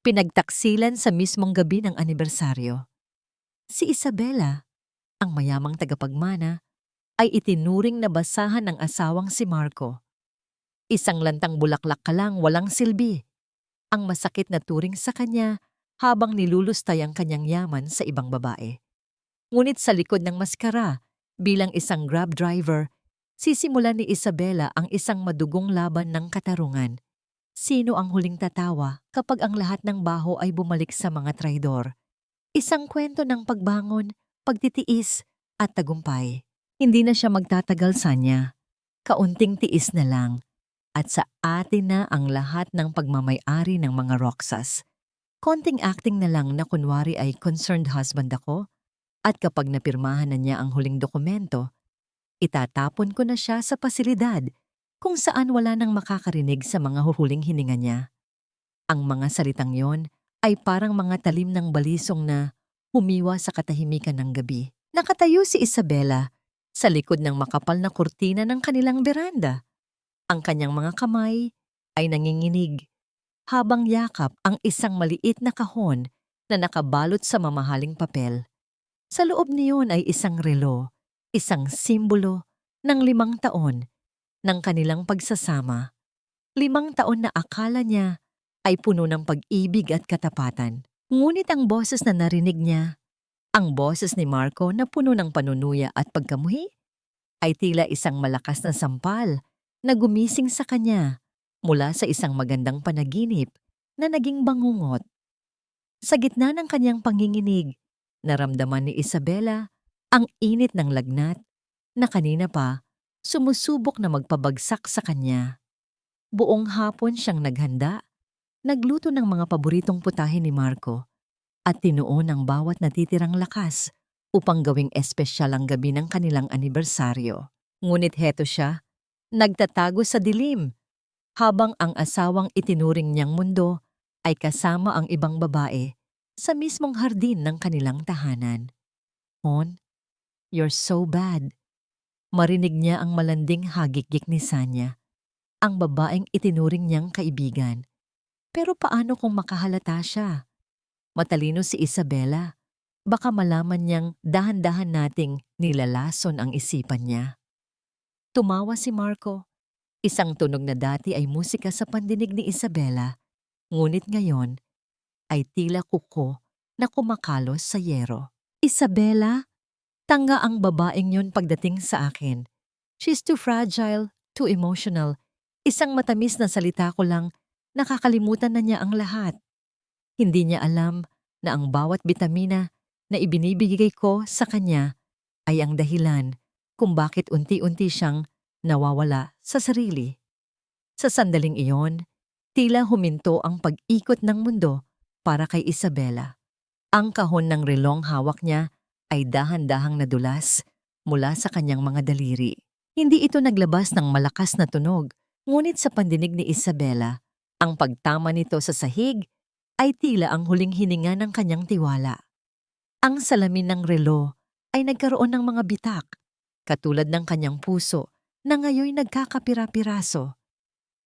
Pinagtaksilan sa mismong gabi ng anibersaryo. Si Isabela, ang mayamang tagapagmana, ay itinuring na basahan ng asawang si Marco. Isang lantang bulaklak ka lang walang silbi. Ang masakit na turing sa kanya habang nilulustay ang kanyang yaman sa ibang babae. Ngunit sa likod ng maskara, bilang isang grab driver, sisimulan ni Isabela ang isang madugong laban ng katarungan. Sino ang huling tatawa kapag ang lahat ng baho ay bumalik sa mga traidor? Isang kwento ng pagbangon, pagtitiis, at tagumpay. Hindi na siya magtatagal sa niya. Kaunting tiis na lang. At sa atin na ang lahat ng pagmamay-ari ng mga Roxas. Konting acting na lang na kunwari ay concerned husband ako, at kapag napirmahan na niya ang huling dokumento, itatapon ko na siya sa pasilidad kung saan wala nang makakarinig sa mga huhuling hininga niya. Ang mga salitang yon ay parang mga talim ng balisong na humiwa sa katahimikan ng gabi. Nakatayo si Isabela sa likod ng makapal na kurtina ng kanilang beranda. Ang kanyang mga kamay ay nanginginig habang yakap ang isang maliit na kahon na nakabalot sa mamahaling papel. Sa loob niyon ay isang relo, isang simbolo ng 5 taon ng kanilang pagsasama. 5 taon na akala niya ay puno ng pag-ibig at katapatan. Ngunit ang boses na narinig niya, ang boses ni Marco na puno ng panunuya at pagkamuhi, ay tila isang malakas na sampal na gumising sa kanya mula sa isang magandang panaginip na naging bangungot. Sa gitna ng kanyang panginginig, naramdaman ni Isabela ang init ng lagnat na kanina pa sumusubok na magpabagsak sa kanya. Buong hapon siyang naghanda, nagluto ng mga paboritong putahe ni Marco at tinuon ang bawat natitirang lakas upang gawing espesyal ang gabi ng kanilang anibersaryo. Ngunit heto siya, nagtatago sa dilim, habang ang asawang itinuring niyang mundo ay kasama ang ibang babae sa mismong hardin ng kanilang tahanan. "Hon, you're so bad." Marinig niya ang malanding hagikik ni Sanya, ang babaeng itinuring niyang kaibigan. Pero paano kung makahalata siya? Matalino si Isabela. Baka malaman niyang dahan-dahan nating nilalason ang isipan niya. Tumawa si Marco. Isang tunog na dati ay musika sa pandinig ni Isabela, ngunit ngayon ay tila kuko na kumakalos sa yero. "Isabela, tanga ang babaeng yon pagdating sa akin. She's too fragile, too emotional. Isang matamis na salita ko lang, nakakalimutan na niya ang lahat. Hindi niya alam na ang bawat bitamina na ibinibigay ko sa kanya ay ang dahilan kung bakit unti-unti siyang nawawala sa sarili." Sa sandaling iyon, tila huminto ang pag-ikot ng mundo para kay Isabela. Ang kahon ng relong hawak niya ay dahan-dahang nadulas mula sa kanyang mga daliri. Hindi ito naglabas ng malakas na tunog, ngunit sa pandinig ni Isabela, ang pagtama nito sa sahig ay tila ang huling hininga ng kanyang tiwala. Ang salamin ng relo ay nagkaroon ng mga bitak, katulad ng kanyang puso na ngayoy nagkakapira-piraso.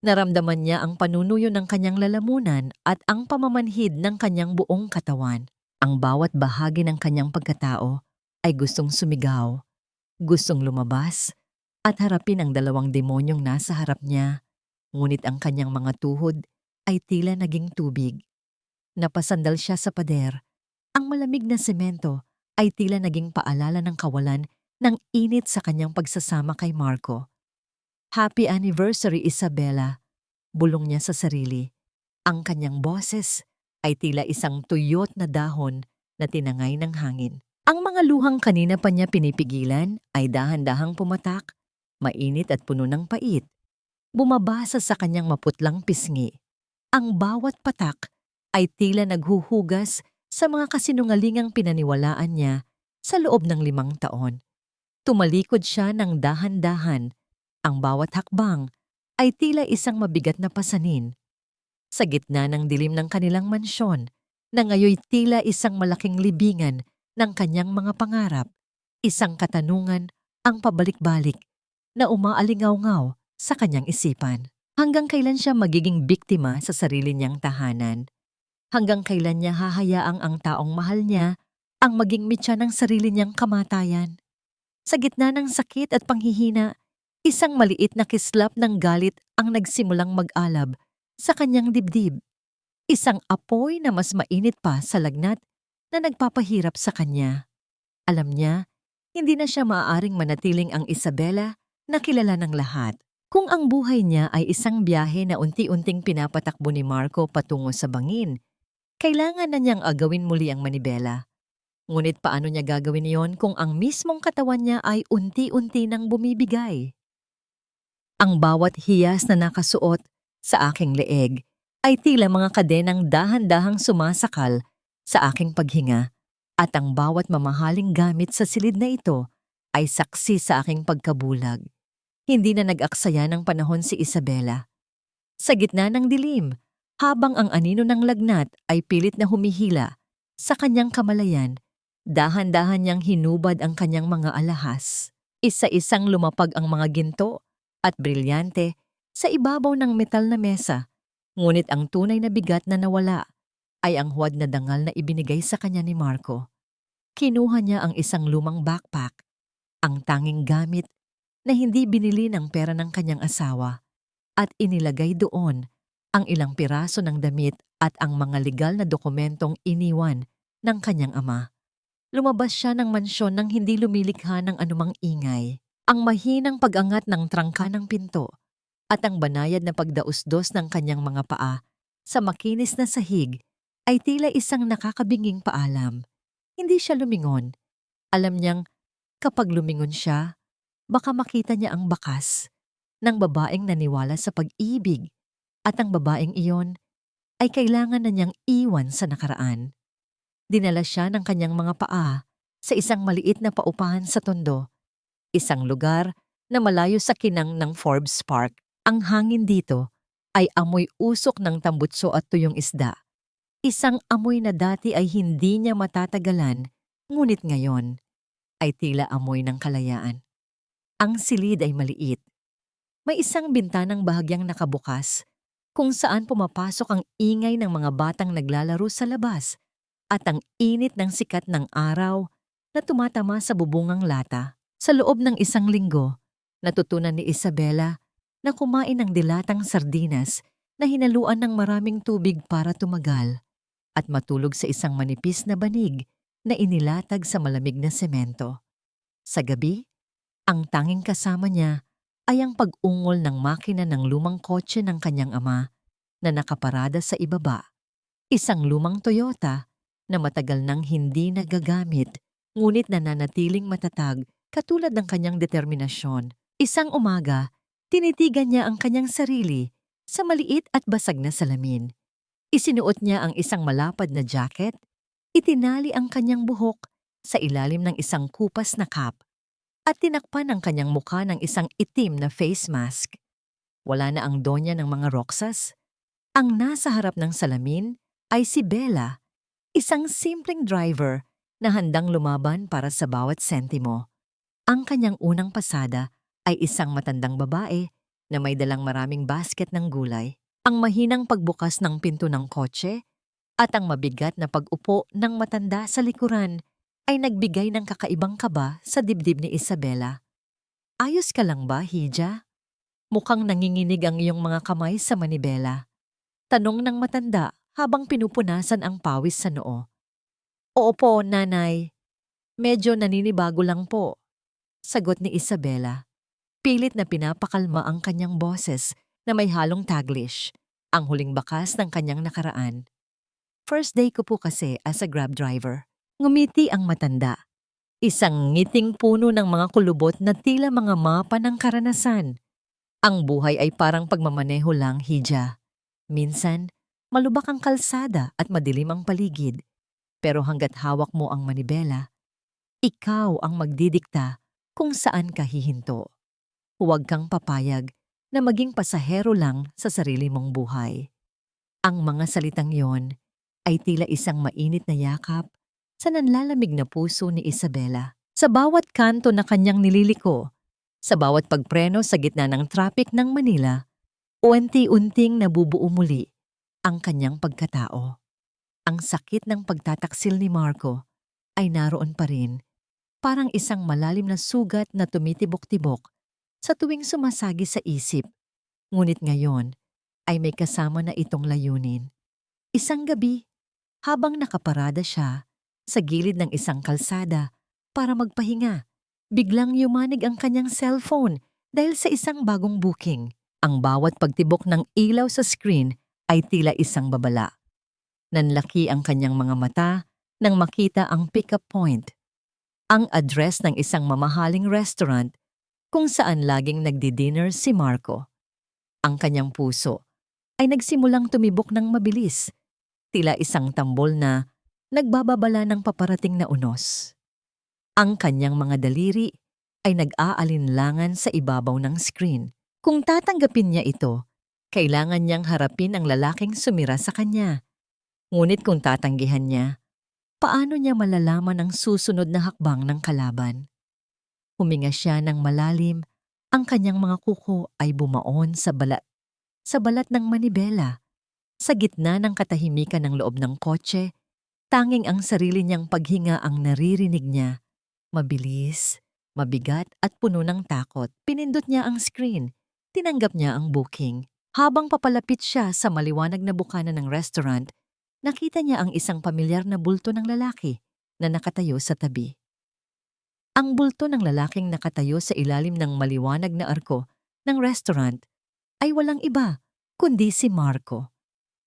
Naramdaman niya ang panunuyo ng kanyang lalamunan at ang pamamanhid ng kanyang buong katawan. Ang bawat bahagi ng kanyang pagkatao ay gustong sumigaw, gustong lumabas, at harapin ang 2 demonyong nasa harap niya. Ngunit ang kanyang mga tuhod ay tila naging tubig. Napasandal siya sa pader. Ang malamig na semento ay tila naging paalala ng kawalan ng init sa kanyang pagsasama kay Marco. "Happy anniversary, Isabela," bulong niya sa sarili. Ang kanyang boses ay tila isang tuyot na dahon na tinangay ng hangin. Ang mga luhang kanina pa niya pinipigilan ay dahan-dahang pumatak, mainit at puno ng pait. Bumabasa sa kanyang maputlang pisngi. Ang bawat patak ay tila naghuhugas sa mga kasinungalingang pinaniwalaan niya sa loob ng 5 taon. Tumalikod siya ng dahan-dahan. Ang bawat hakbang ay tila isang mabigat na pasanin. Sa gitna ng dilim ng kanilang mansyon, na ngayoy tila isang malaking libingan ng kanyang mga pangarap, isang katanungan ang pabalik-balik na umaalingaw-ngaw sa kanyang isipan. Hanggang kailan siya magiging biktima sa sarili niyang tahanan? Hanggang kailan niya hahayaang ang taong mahal niya ang maging mitya ng sarili niyang kamatayan? Sa gitna ng sakit at panghihina, isang maliit na kislap ng galit ang nagsimulang mag-alab sa kanyang dibdib. Isang apoy na mas mainit pa sa lagnat na nagpapahirap sa kanya. Alam niya, hindi na siya maaaring manatiling ang Isabela na kilala ng lahat. Kung ang buhay niya ay isang biyahe na unti-unting pinapatakbo ni Marco patungo sa bangin, kailangan na niyang agawin muli ang manibela. Ngunit paano niya gagawin iyon kung ang mismong katawan niya ay unti-unti nang bumibigay? Ang bawat hiyas na nakasuot sa aking leeg ay tila mga kadenang dahan-dahang sumasakal sa aking paghinga, at ang bawat mamahaling gamit sa silid na ito ay saksi sa aking pagkabulag. Hindi na nag-aksaya ng panahon si Isabela. Sa gitna ng dilim, habang ang anino ng lagnat ay pilit na humihila sa kanyang kamalayan, dahan-dahan niyang hinubad ang kanyang mga alahas. Isa-isang lumapag ang mga ginto at brilyante sa ibabaw ng metal na mesa, ngunit ang tunay na bigat na nawala ay ang huwad na dangal na ibinigay sa kanya ni Marco. Kinuha niya ang isang lumang backpack, ang tanging gamit na hindi binili ng pera ng kanyang asawa, at inilagay doon ang ilang piraso ng damit at ang mga legal na dokumentong iniwan ng kanyang ama. Lumabas siya ng mansyon nang hindi lumilikha ng anumang ingay. Ang mahinang pag-angat ng trangka ng pinto at ang banayad na pagdausdos ng kanyang mga paa sa makinis na sahig ay tila isang nakakabinging paalam. Hindi siya lumingon. Alam niyang kapag lumingon siya, baka makita niya ang bakas ng babaeng naniwala sa pag-ibig, at ang babaeng iyon ay kailangan na niyang iwan sa nakaraan. Dinala siya ng kanyang mga paa sa isang maliit na paupahan sa tondo, isang lugar na malayo sa kinang ng Forbes Park. Ang hangin dito ay amoy usok ng tambutso at tuyong isda. Isang amoy na dati ay hindi niya matatagalan, ngunit ngayon ay tila amoy ng kalayaan. Ang silid ay maliit. May isang bintanang bahagyang nakabukas kung saan pumapasok ang ingay ng mga batang naglalaro sa labas at ang init ng sikat ng araw na tumatama sa bubungang lata. Sa loob ng isang linggo, natutunan ni Isabela na kumain ng dilatang sardinas na hinaluan ng maraming tubig para tumagal at matulog sa isang manipis na banig na inilatag sa malamig na semento. Sa gabi, ang tanging kasama niya ay ang pag-ungol ng makina ng lumang kotse ng kanyang ama na nakaparada sa ibaba. Isang lumang Toyota na matagal nang hindi nagagamit, ngunit nananatiling matatag katulad ng kanyang determinasyon. Isang umaga, tinitigan niya ang kanyang sarili sa maliit at basag na salamin. Isinuot niya ang isang malapad na jacket, itinali ang kanyang buhok sa ilalim ng isang kupas na cap, at tinakpan ang kanyang mukha ng isang itim na face mask. Wala na ang donya ng mga Roxas. Ang nasa harap ng salamin ay si Bella, isang simpleng driver na handang lumaban para sa bawat sentimo. Ang kanyang unang pasada ay isang matandang babae na may dalang maraming basket ng gulay. Ang mahinang pagbukas ng pinto ng kotse at ang mabigat na pag-upo ng matanda sa likuran ay nagbigay ng kakaibang kaba sa dibdib ni Isabela. "Ayos ka lang ba, Hija?" Mukhang nanginginig ang iyong mga kamay sa manibela. Tanong ng matanda habang pinupunasan ang pawis sa noo. "Oo po, nanay. Medyo naninibago lang po," sagot ni Isabela. Pilit na pinapakalma ang kanyang boses na may halong Taglish, ang huling bakas ng kanyang nakaraan. "First day ko po kasi as a Grab driver." Ngumiti ang matanda. Isang ngiting puno ng mga kulubot na tila mga mapa ng karanasan. "Ang buhay ay parang pagmamaneho lang, Hija. Minsan, malubak ang kalsada at madilim ang paligid. Pero hanggat hawak mo ang manibela, ikaw ang magdidikta kung saan ka hihinto. Huwag kang papayag na maging pasahero lang sa sarili mong buhay." Ang mga salitang yon ay tila isang mainit na yakap sa nanlalamig na puso ni Isabela. Sa bawat kanto na kanyang nililiko, sa bawat pagpreno sa gitna ng traffic ng Manila, unti-unting nabubuo muli ang kanyang pagkatao. Ang sakit ng pagtataksil ni Marco ay naroon pa rin, parang isang malalim na sugat na tumitibok-tibok sa tuwing sumasagi sa isip. Ngunit ngayon ay may kasama na itong layunin. Isang gabi, habang nakaparada siya sa gilid ng isang kalsada para magpahinga, biglang yumanig ang kanyang cellphone dahil sa isang bagong booking. Ang bawat pagtibok ng ilaw sa screen ay tila isang babala. Nanlaki ang kanyang mga mata nang makita ang pick-up point, ang address ng isang mamahaling restaurant kung saan laging nagdi-dinner si Marco. Ang kanyang puso ay nagsimulang tumibok ng mabilis, tila isang tambol na nagbababala ng paparating na unos. Ang kanyang mga daliri ay nag-aalinlangan sa ibabaw ng screen. Kung tatanggapin niya ito, kailangan niyang harapin ang lalaking sumira sa kanya. Ngunit kung tatanggihan niya, paano niya malalaman ang susunod na hakbang ng kalaban? Huminga siya ng malalim, ang kanyang mga kuko ay bumaon sa balat ng manibela. Sa gitna ng katahimikan ng loob ng kotse, tanging ang sarili niyang paghinga ang naririnig niya. Mabilis, mabigat at puno ng takot. Pinindot niya ang screen. Tinanggap niya ang booking. Habang papalapit siya sa maliwanag na bukana ng restaurant, nakita niya ang isang pamilyar na bulto ng lalaki na nakatayo sa tabi. Ang bulto ng lalaking nakatayo sa ilalim ng maliwanag na arko ng restaurant ay walang iba kundi si Marco.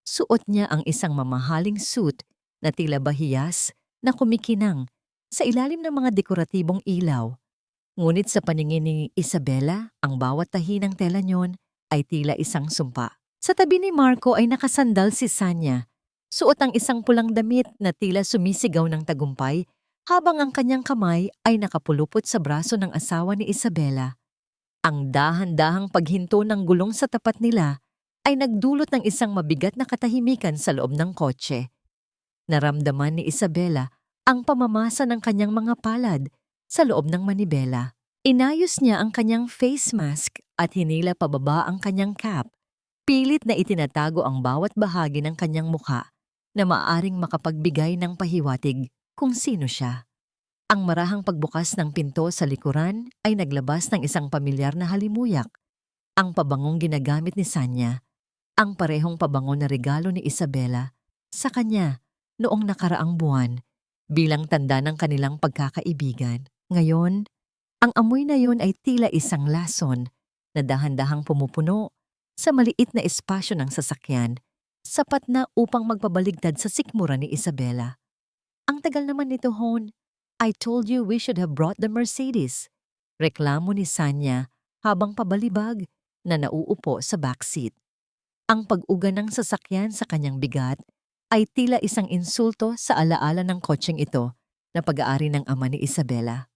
Suot niya ang isang mamahaling suit na tila bahiyas na kumikinang sa ilalim ng mga dekoratibong ilaw. Ngunit sa paningin ni Isabela, ang bawat tahi ng tela niyon ay tila isang sumpa. Sa tabi ni Marco ay nakasandal si Sanya. Suot ang isang pulang damit na tila sumisigaw ng tagumpay habang ang kanyang kamay ay nakapulupot sa braso ng asawa ni Isabela. Ang dahan-dahang paghinto ng gulong sa tapat nila ay nagdulot ng isang mabigat na katahimikan sa loob ng kotse. Naramdaman ni Isabela ang pamamasa ng kanyang mga palad sa loob ng manibela. Inayos niya ang kanyang face mask at hinila pababa ang kanyang cap. Pilit na itinatago ang bawat bahagi ng kanyang mukha na maaaring makapagbigay ng pahiwatig kung sino siya. Ang marahang pagbukas ng pinto sa likuran ay naglabas ng isang pamilyar na halimuyak. Ang pabangong ginagamit ni Sanya, ang parehong pabango na regalo ni Isabela sa kanya noong nakaraang buwan bilang tanda ng kanilang pagkakaibigan. Ngayon, ang amoy na yon ay tila isang lason na dahan-dahang pumupuno sa maliit na espasyo ng sasakyan, sapat na upang magpabaligtad sa sikmura ni Isabela. Ang tagal naman nito, Hon. I told you we should have brought the Mercedes. Reklamo ni Sanya habang pabalibag na nauupo sa backseat. Ang pag-uga ng sasakyan sa kanyang bigat ay tila isang insulto sa alaala ng kotseng ito na pag-aari ng ama ni Isabela.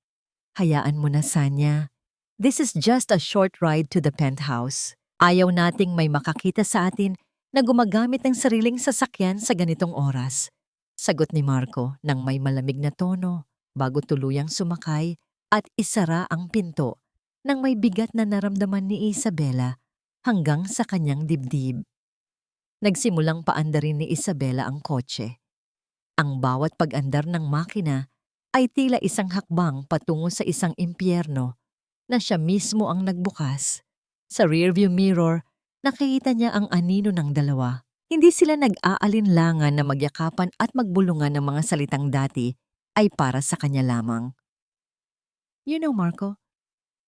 Hayaan mo na, Sanya. This is just a short ride to the penthouse. Ayaw nating may makakita sa atin na gumagamit ng sariling sasakyan sa ganitong oras. Sagot ni Marco nang may malamig na tono bago tuluyang sumakay at isara ang pinto nang may bigat na naramdaman ni Isabela hanggang sa kanyang dibdib. Nagsimulang paandarin ni Isabela ang kotse. Ang bawat pag-andar ng makina ay tila isang hakbang patungo sa isang impyerno na siya mismo ang nagbukas. Sa rearview mirror, nakita niya ang anino ng dalawa. Hindi sila nag-aalinlangan na magyakapan at magbulungan ng mga salitang dati ay para sa kanya lamang. You know, Marco,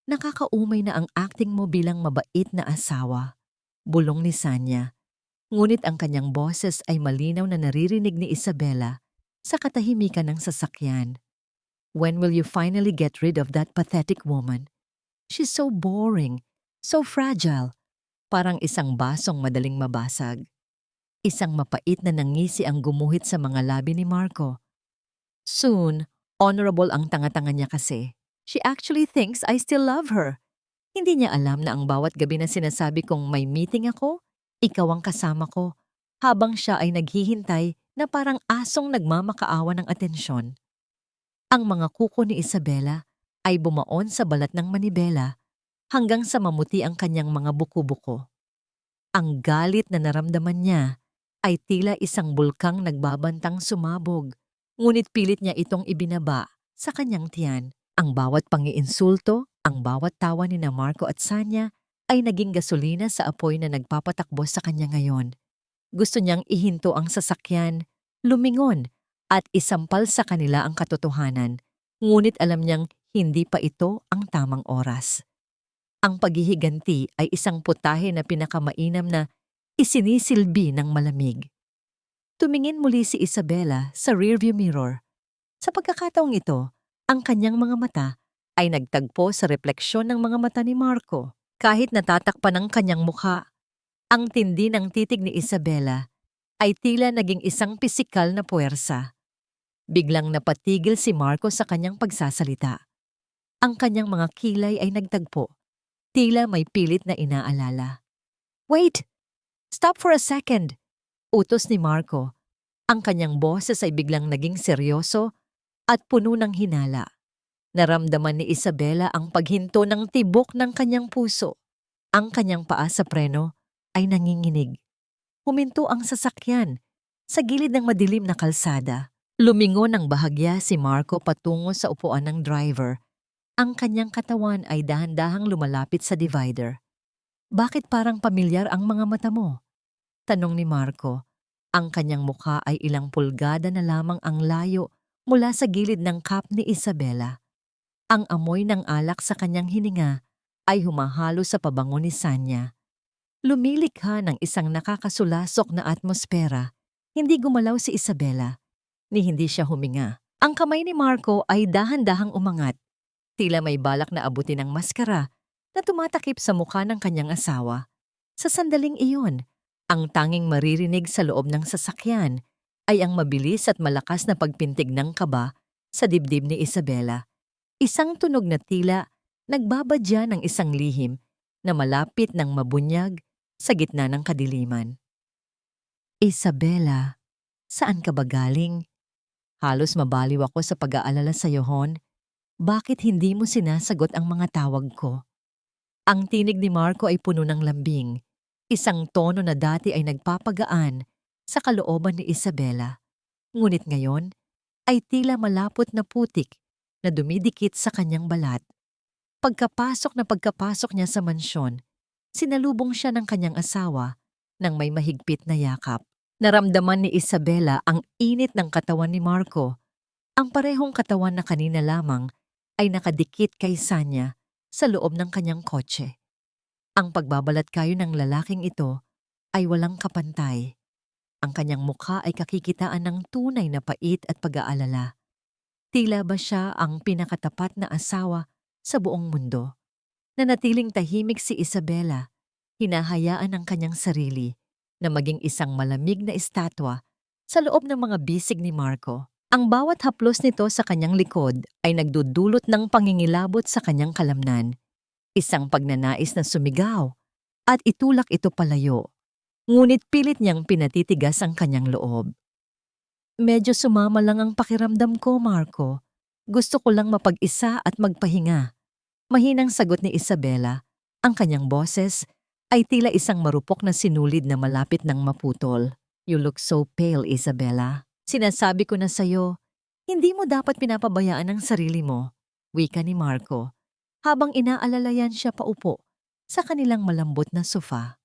nakakaumay na ang acting mo bilang mabait na asawa. Bulong ni Sanya. Ngunit ang kanyang boses ay malinaw na naririnig ni Isabela sa katahimikan ng sasakyan. When will you finally get rid of that pathetic woman? She's so boring, so fragile. Parang isang basong madaling mabasag. Isang mapait na nangisi ang gumuhit sa mga labi ni Marco. Soon, honorable ang tanga-tanga niya kasi. She actually thinks I still love her. Hindi niya alam na ang bawat gabi na sinasabi kong may meeting ako, ikaw ang kasama ko, habang siya ay naghihintay na parang asong nagmamakaawa ng atensyon. Ang mga kuko ni Isabela ay bumaon sa balat ng manibela hanggang sa mamuti ang kanyang mga buko-buko. Ang galit na naramdaman niya ay tila isang bulkang nagbabantang sumabog. Ngunit pilit niya itong ibinaba sa kanyang tiyan. Ang bawat pangiinsulto, ang bawat tawa ni na Marco at Sanya ay naging gasolina sa apoy na nagpapatakbo sa kanya ngayon. Gusto niyang ihinto ang sasakyan, lumingon, at isampal sa kanila ang katotohanan. Ngunit alam niyang hindi pa ito ang tamang oras. Ang paghihiganti ay isang putahe na pinakamainam na isinisilbi ng malamig. Tumingin muli si Isabela sa rearview mirror. Sa pagkakataong ito, ang kanyang mga mata ay nagtagpo sa refleksyon ng mga mata ni Marco. Kahit natatakpan ang kanyang mukha, ang tindi ng titig ni Isabela ay tila naging isang pisikal na puwersa. Biglang napatigil si Marco sa kanyang pagsasalita. Ang kanyang mga kilay ay nagtagpo, tila may pilit na inaalala. "Wait! Stop for a second!" Utos ni Marco. Ang kanyang boses ay biglang naging seryoso at puno ng hinala. Naramdaman ni Isabela ang paghinto ng tibok ng kanyang puso. Ang kanyang paa sa preno ay nanginginig. Huminto ang sasakyan sa gilid ng madilim na kalsada. Lumingon ng bahagya si Marco patungo sa upuan ng driver. Ang kanyang katawan ay dahan-dahang lumalapit sa divider. "Bakit parang pamilyar ang mga mata mo?" tanong ni Marco. Ang kanyang mukha ay ilang pulgada na lamang ang layo mula sa gilid ng cap ni Isabela. Ang amoy ng alak sa kanyang hininga ay humahalo sa pabango ni Sanya. Lumilikha ng isang nakakasulasok na atmosfera. Hindi gumalaw si Isabela, ni hindi siya huminga. Ang kamay ni Marco ay dahan-dahang umangat. Tila may balak na abutin ang maskara na tumatakip sa mukha ng kanyang asawa. Sa sandaling iyon, ang tanging maririnig sa loob ng sasakyan ay ang mabilis at malakas na pagpintig ng kaba sa dibdib ni Isabela. Isang tunog na tila nagbabadya ng isang lihim na malapit ng mabunyag sa gitna ng kadiliman. "Isabela, saan ka ba galing? Halos mabaliw ako sa pag-aalala sa iyo, hon. Bakit hindi mo sinasagot ang mga tawag ko?" Ang tinig ni Marco ay puno ng lambing, isang tono na dati ay nagpapagaan sa kalooban ni Isabela. Ngunit ngayon ay tila malapot na putik na dumidikit sa kanyang balat. Pagkapasok niya sa mansyon, sinalubong siya ng kanyang asawa ng may mahigpit na yakap. Naramdaman ni Isabela ang init ng katawan ni Marco. Ang parehong katawan na kanina lamang ay nakadikit kay Sanya sa loob ng kanyang kotse. Ang pagbabalat kayo ng lalaking ito ay walang kapantay. Ang kanyang mukha ay kakikitaan ng tunay na pait at pag-aalala. Tila ba siya ang pinakatapat na asawa sa buong mundo? Nanatiling tahimik si Isabela, hinahayaan ang kanyang sarili na maging isang malamig na estatwa sa loob ng mga bisig ni Marco. Ang bawat haplos nito sa kanyang likod ay nagdudulot ng pangingilabot sa kanyang kalamnan. Isang pagnanais na sumigaw at itulak ito palayo. Ngunit pilit niyang pinatitigas ang kanyang loob. "Medyo sumama lang ang pakiramdam ko, Marco. Gusto ko lang mapag-isa at magpahinga." Mahinang sagot ni Isabela. Ang kanyang boses ay tila isang marupok na sinulid na malapit ng maputol. "You look so pale, Isabela. Sinasabi ko na sa'yo, hindi mo dapat pinapabayaan ang sarili mo," wika ni Marco, habang inaalalayan siya paupo sa kanilang malambot na sofa.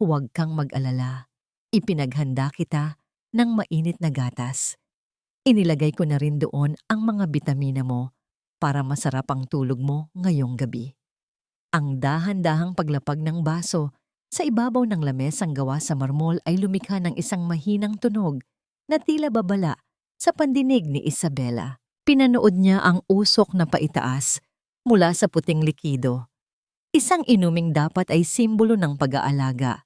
"Huwag kang mag-alala. Ipinaghanda kita ng mainit na gatas. Inilagay ko na rin doon ang mga bitamina mo para masarap ang tulog mo ngayong gabi." Ang dahan-dahang paglapag ng baso sa ibabaw ng lamesang gawa sa marmol ay lumikha ng isang mahinang tunog na tila babala sa pandinig ni Isabela. Pinanood niya ang usok na paitaas mula sa puting likido. Isang inuming dapat ay simbolo ng pag-aalaga.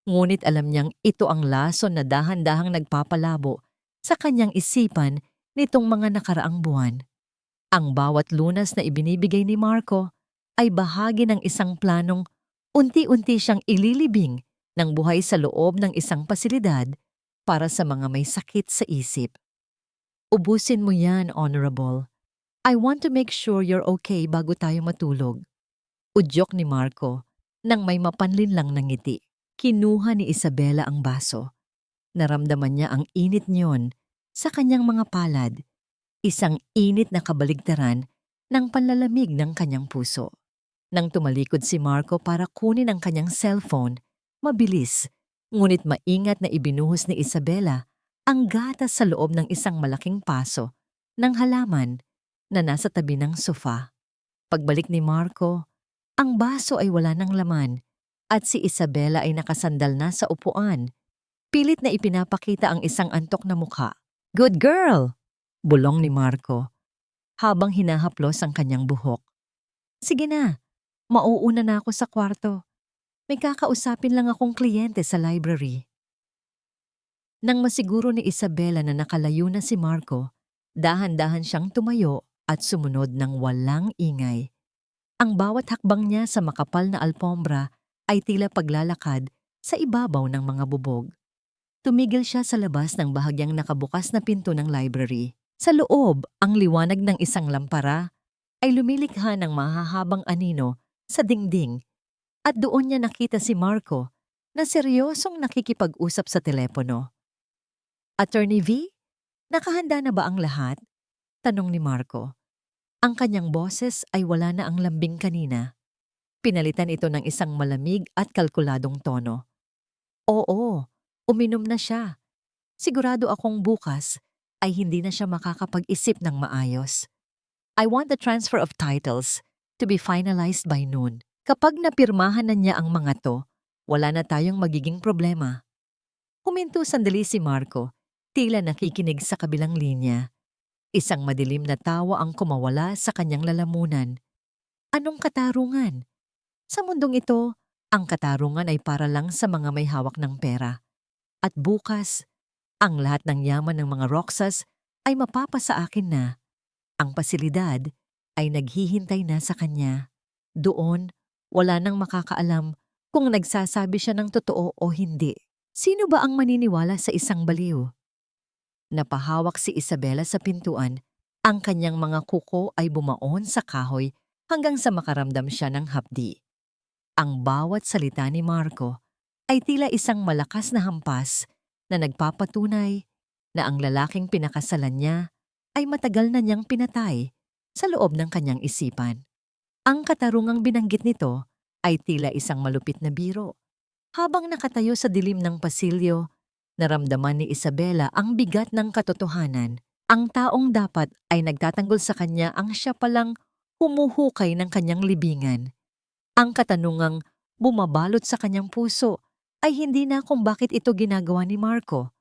Ngunit alam niyang ito ang lason na dahan-dahang nagpapalabo sa kanyang isipan nitong mga nakaraang buwan. Ang bawat lunas na ibinibigay ni Marco ay bahagi ng isang planong unti-unti siyang ililibing ng buhay sa loob ng isang pasilidad para sa mga may sakit sa isip. "Ubusin mo yan, Honorable. I want to make sure you're okay bago tayo matulog," udyok ni Marco nang may mapanlinlang na ngiti. Kinuha ni Isabela ang baso. Naramdaman niya ang init niyon sa kanyang mga palad, isang init na kabaligtaran ng panlalamig ng kanyang puso. Nang tumalikod si Marco para kunin ang kanyang cellphone, mabilis, ngunit maingat na ibinuhos ni Isabela ang gatas sa loob ng isang malaking paso ng halaman na nasa tabi ng sofa. Pagbalik ni Marco, ang baso ay wala ng laman at si Isabela ay nakasandal na sa upuan. Pilit na ipinapakita ang isang antok na mukha. "Good girl!" bulong ni Marco habang hinahaplos ang kanyang buhok. "Sige na, mauuna na ako sa kwarto. May kakausapin lang akong kliyente sa library." Nang masiguro ni Isabela na nakalayo na si Marco, dahan-dahan siyang tumayo at sumunod ng walang ingay. Ang bawat hakbang niya sa makapal na alpombra ay tila paglalakad sa ibabaw ng mga bubog. Tumigil siya sa labas ng bahagyang nakabukas na pinto ng library. Sa loob, ang liwanag ng isang lampara ay lumilikha ng mahahabang anino sa dingding at doon niya nakita si Marco na seryosong nakikipag-usap sa telepono. "Attorney V, nakahanda na ba ang lahat?" tanong ni Marco. Ang kanyang boses ay wala na ang lambing kanina. Pinalitan ito ng isang malamig at kalkuladong tono. "Oo, uminom na siya. Sigurado akong bukas ay hindi na siya makakapag-isip ng maayos. I want the transfer of titles to be finalized by noon. Kapag napirmahan na niya ang mga to, wala na tayong magiging problema." Huminto sandali si Marco, tila nakikinig sa kabilang linya. Isang madilim na tawa ang kumawala sa kanyang lalamunan. Anong katarungan? Sa mundong ito, ang katarungan ay para lang sa mga may hawak ng pera. At bukas, ang lahat ng yaman ng mga Roxas ay mapapasa akin na. Ang pasilidad ay naghihintay na sa kanya. Doon, wala nang makakaalam kung nagsasabi siya ng totoo o hindi. Sino ba ang maniniwala sa isang baliw? Napahawak si Isabela sa pintuan. Ang kanyang mga kuko ay bumaon sa kahoy hanggang sa makaramdam siya ng hapdi. Ang bawat salita ni Marco ay tila isang malakas na hampas na nagpapatunay na ang lalaking pinakasalan niya ay matagal na niyang pinatay sa loob ng kanyang isipan. Ang katarungang binanggit nito ay tila isang malupit na biro. Habang nakatayo sa dilim ng pasilyo, naramdaman ni Isabela ang bigat ng katotohanan. Ang taong dapat ay nagtatanggol sa kanya ang siya palang humuhukay ng kanyang libingan. Ang katanungang bumabalot sa kanyang puso ay hindi na kung bakit ito ginagawa ni Marco,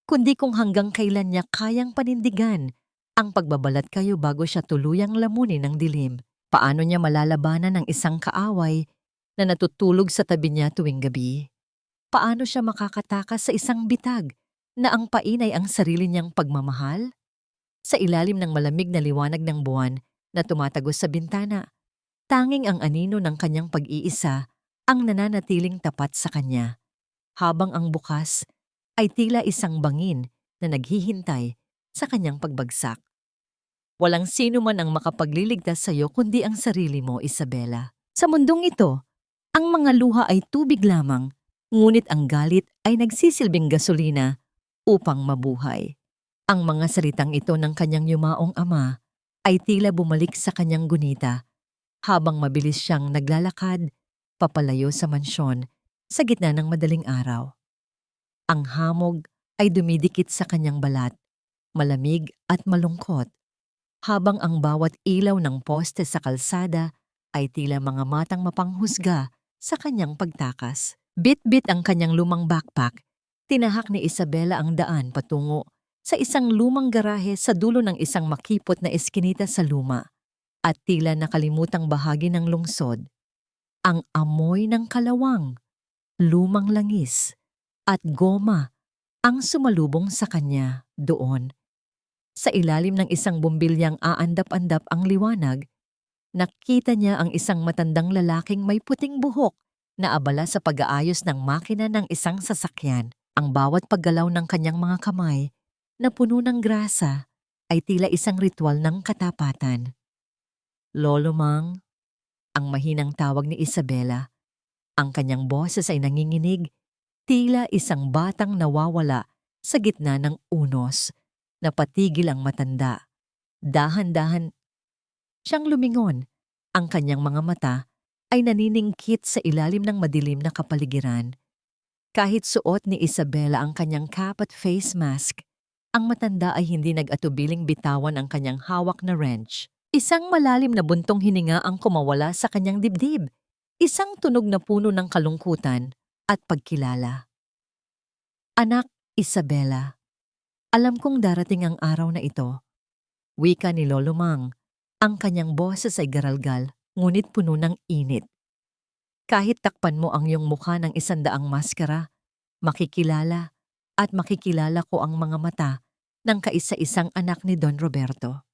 kundi kung hanggang kailan niya kayang panindigan ang pagbabalat kayo bago siya tuluyang lamunin ng dilim. Paano niya malalabanan ang isang kaaway na natutulog sa tabi niya tuwing gabi? Paano siya makakatakas sa isang bitag na ang pain ay ang sarili niyang pagmamahal? Sa ilalim ng malamig na liwanag ng buwan na tumatagos sa bintana, tanging ang anino ng kanyang pag-iisa ang nananatiling tapat sa kanya, habang ang bukas ay tila isang bangin na naghihintay sa kanyang pagbagsak. Walang sino man ang makapagliligtas sa iyo kundi ang sarili mo, Isabela. Sa mundong ito, ang mga luha ay tubig lamang, ngunit ang galit ay nagsisilbing gasolina upang mabuhay. Ang mga salitang ito ng kanyang yumaong ama ay tila bumalik sa kanyang gunita habang mabilis siyang naglalakad papalayo sa mansyon sa gitna ng madaling araw. Ang hamog ay dumidikit sa kanyang balat, malamig at malungkot, habang ang bawat ilaw ng poste sa kalsada ay tila mga matang mapanghusga sa kanyang pagtakas. Bit-bit ang kanyang lumang backpack, tinahak ni Isabela ang daan patungo sa isang lumang garahe sa dulo ng isang makipot na eskinita sa luma at tila nakalimutang bahagi ng lungsod. Ang amoy ng kalawang, lumang langis at goma ang sumalubong sa kanya doon. Sa ilalim ng isang bumbilyang aandap-andap ang liwanag, nakita niya ang isang matandang lalaking may puting buhok na abala sa pag-aayos ng makina ng isang sasakyan. Ang bawat paggalaw ng kanyang mga kamay na puno ng grasa ay tila isang ritual ng katapatan. "Lolo Mang," ang mahinang tawag ni Isabela. Ang kanyang boses ay nanginginig, tila isang batang nawawala Sa gitna ng unos, napatigil ang matanda. Dahan-dahan siyang lumingon. Ang kanyang mga mata ay naniningkit sa ilalim ng madilim na kapaligiran. Kahit suot ni Isabela ang kanyang cap at face mask, ang matanda ay hindi nag-atubiling bitawan ang kanyang hawak na wrench. Isang malalim na buntong hininga ang kumawala sa kanyang dibdib. Isang tunog na puno ng kalungkutan at pagkilala. Anak Isabela, alam kong darating ang araw na ito. Wika ni Lolo Mang. Ang kanyang boses ay garalgal, ngunit puno ng init. Kahit takpan mo ang iyong mukha ng 100 maskara, makikilala at makikilala ko ang mga mata ng kaisa-isang anak ni Don Roberto.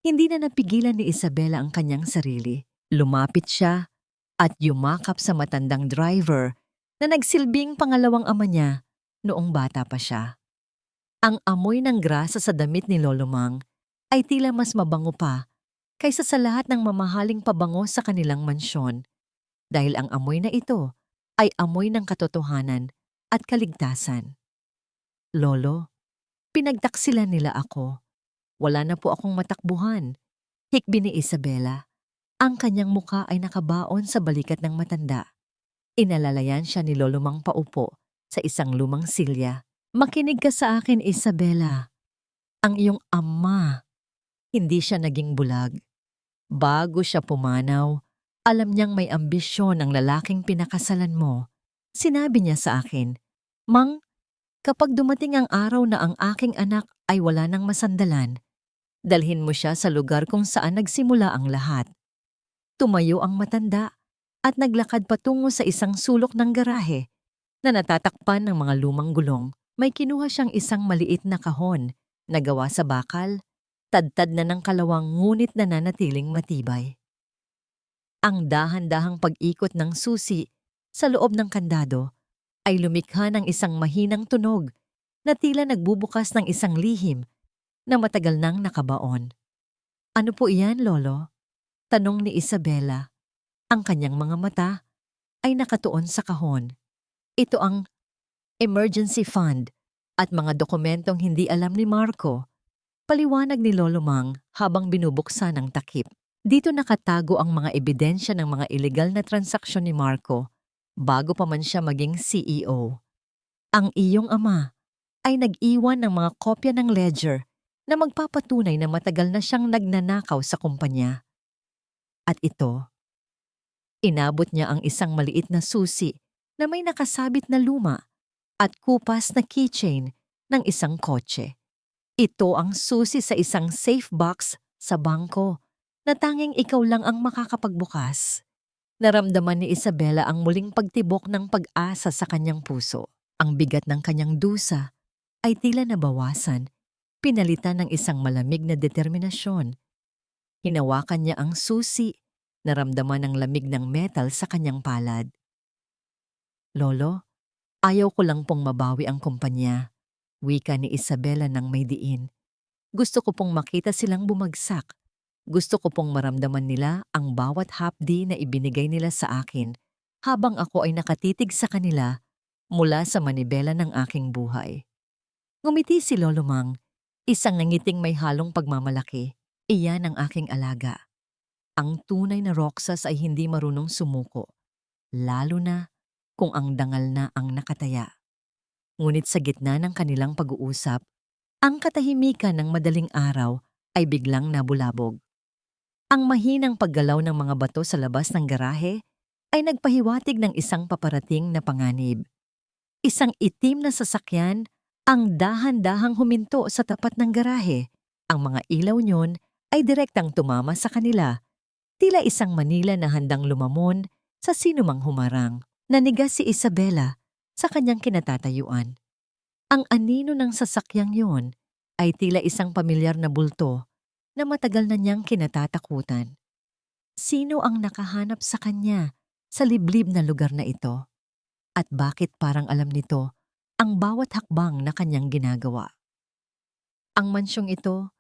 Hindi na napigilan ni Isabela ang kanyang sarili. Lumapit siya at yumakap sa matandang driver na nagsilbing pangalawang ama niya noong bata pa siya. Ang amoy ng grasa sa damit ni Lolo Mang ay tila mas mabango pa kaysa sa lahat ng mamahaling pabango sa kanilang mansyon, dahil ang amoy na ito ay amoy ng katotohanan at kaligtasan. Lolo, pinagtaksilan nila ako. Wala na po akong matakbuhan. Hikbi ni Isabela. Ang kanyang muka ay nakabaon sa balikat ng matanda. Inalalayan siya ni Lolo Mang paupo sa isang lumang silya. Makinig ka sa akin, Isabela. Ang iyong ama, hindi siya naging bulag. Bago siya pumanaw, alam niyang may ambisyon ang lalaking pinakasalan mo. Sinabi niya sa akin, Mang, kapag dumating ang araw na ang aking anak ay wala nang masandalan, dalhin mo siya sa lugar kung saan nagsimula ang lahat. Tumayo ang matanda at naglakad patungo sa isang sulok ng garahe na natatakpan ng mga lumang gulong. May kinuha siyang isang maliit na kahon na gawa sa bakal, tadtad na ng kalawang ngunit nananatiling matibay. Ang dahan-dahang pag-ikot ng susi sa loob ng kandado ay lumikha ng isang mahinang tunog na tila nagbubukas ng isang lihim na matagal nang nakabaon. Ano po iyan, Lolo? Tanong ni Isabela. Ang kanyang mga mata ay nakatuon sa kahon. Ito ang emergency fund at mga dokumentong hindi alam ni Marco. Paliwanag ni Lolo Mang habang binubuksan ang takip. Dito nakatago ang mga ebidensya ng mga ilegal na transaksyon ni Marco bago pa man siya maging CEO. Ang iyong ama ay nag-iwan ng mga kopya ng ledger na magpapatunay na matagal na siyang nagnanakaw sa kumpanya. At ito, inabot niya ang isang maliit na susi na may nakasabit na luma at kupas na keychain ng isang kotse. Ito ang susi sa isang safe box sa bangko na tanging ikaw lang ang makakapagbukas. Naramdaman ni Isabela ang muling pagtibok ng pag-asa sa kanyang puso. Ang bigat ng kanyang dusa ay tila nabawasan, pinalitan ng isang malamig na determinasyon. Hinawakan niya ang susi, naramdaman ang lamig ng metal sa kanyang palad. Lolo, ayaw ko lang pong mabawi ang kumpanya, wika ni Isabela ng may diin. Gusto ko pong makita silang bumagsak. Gusto ko pong maramdaman nila ang bawat hapdi na ibinigay nila sa akin habang ako ay nakatitig sa kanila mula sa manibela ng aking buhay. Ngumiti si Lolo Mang, isang ngiting may halong pagmamalaki. Iyan ang aking alaga. Ang tunay na Roxas ay hindi marunong sumuko, lalo na kung ang dangal na ang nakataya. Ngunit sa gitna ng kanilang pag-uusap, ang katahimikan ng madaling araw ay biglang nabulabog. Ang mahinang paggalaw ng mga bato sa labas ng garahe ay nagpahiwatig ng isang paparating na panganib. Isang itim na sasakyan ang dahan-dahang huminto sa tapat ng garahe. Ang mga ilaw niyon ay direktang tumama sa kanila, tila isang Manila na handang lumamon sa sinumang humarang. Nanigas si Isabela sa kanyang kinatatayuan. Ang anino ng sasakyang yon ay tila isang pamilyar na bulto na matagal na niyang kinatatakutan. Sino ang nakahanap sa kanya sa liblib na lugar na ito? At bakit parang alam nito ang bawat hakbang na kanyang ginagawa? Ang mansyong ito,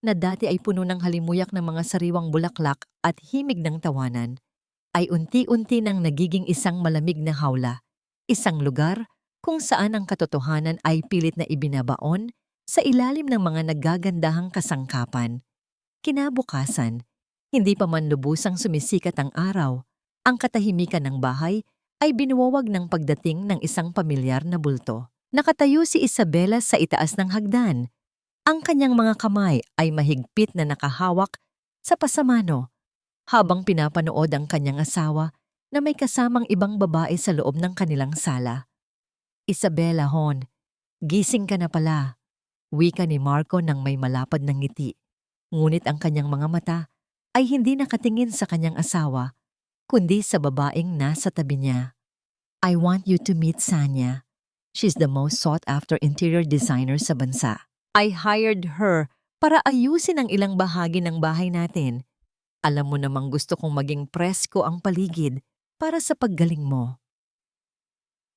na dati ay puno ng halimuyak ng mga sariwang bulaklak at himig ng tawanan, ay unti-unti nang nagiging isang malamig na hawla, isang lugar kung saan ang katotohanan ay pilit na ibinabaon sa ilalim ng mga nagagandahang kasangkapan. Kinabukasan, hindi pa man lubusang sumisikat ang araw, ang katahimikan ng bahay ay binuwawag ng pagdating ng isang pamilyar na bulto. Nakatayo si Isabela sa itaas ng hagdan. Ang kanyang mga kamay ay mahigpit na nakahawak sa pasamano habang pinapanood ang kanyang asawa na may kasamang ibang babae sa loob ng kanilang sala. Isabela, hon, gising ka na pala, wika ni Marco nang may malapad ng ngiti. Ngunit ang kanyang mga mata ay hindi nakatingin sa kanyang asawa, kundi sa babaeng nasa tabi niya. I want you to meet Sanya. She's the most sought-after interior designer sa bansa. I hired her para ayusin ang ilang bahagi ng bahay natin. Alam mo namang gusto kong maging presko ang paligid para sa paggaling mo.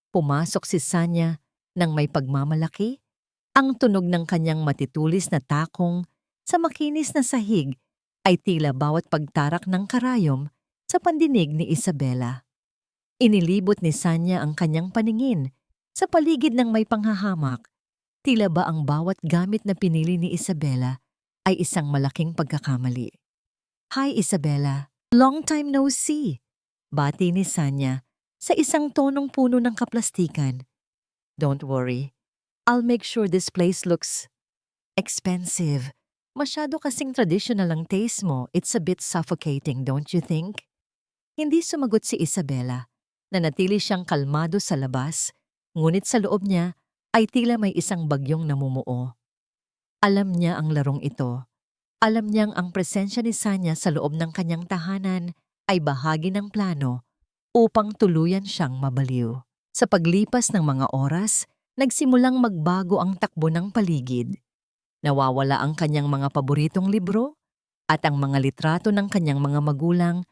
Pumasok si Sanya nang may pagmamalaki. Ang tunog ng kanyang matitulis na takong sa makinis na sahig ay tila bawat pagtarak ng karayom sa pandinig ni Isabela. Inilibot ni Sanya ang kanyang paningin sa paligid ng may panghahamak. Tila ba ang bawat gamit na pinili ni Isabela ay isang malaking pagkakamali. Hi Isabela, long time no see. Bati ni Sanya sa isang tonong puno ng kaplastikan. Don't worry, I'll make sure this place looks expensive. Masyado kasing traditional ang taste mo. It's a bit suffocating, don't you think? Hindi sumagot si Isabela. Nanatili siyang kalmado sa labas, ngunit sa loob niya ay tila may isang bagyong namumuo. Alam niya ang larong ito. Alam niyang ang presensya ni Sanya sa loob ng kanyang tahanan ay bahagi ng plano upang tuluyan siyang mabaliw. Sa paglipas ng mga oras, nagsimulang magbago ang takbo ng paligid. Nawawala ang kanyang mga paboritong libro at ang mga litrato ng kanyang mga magulang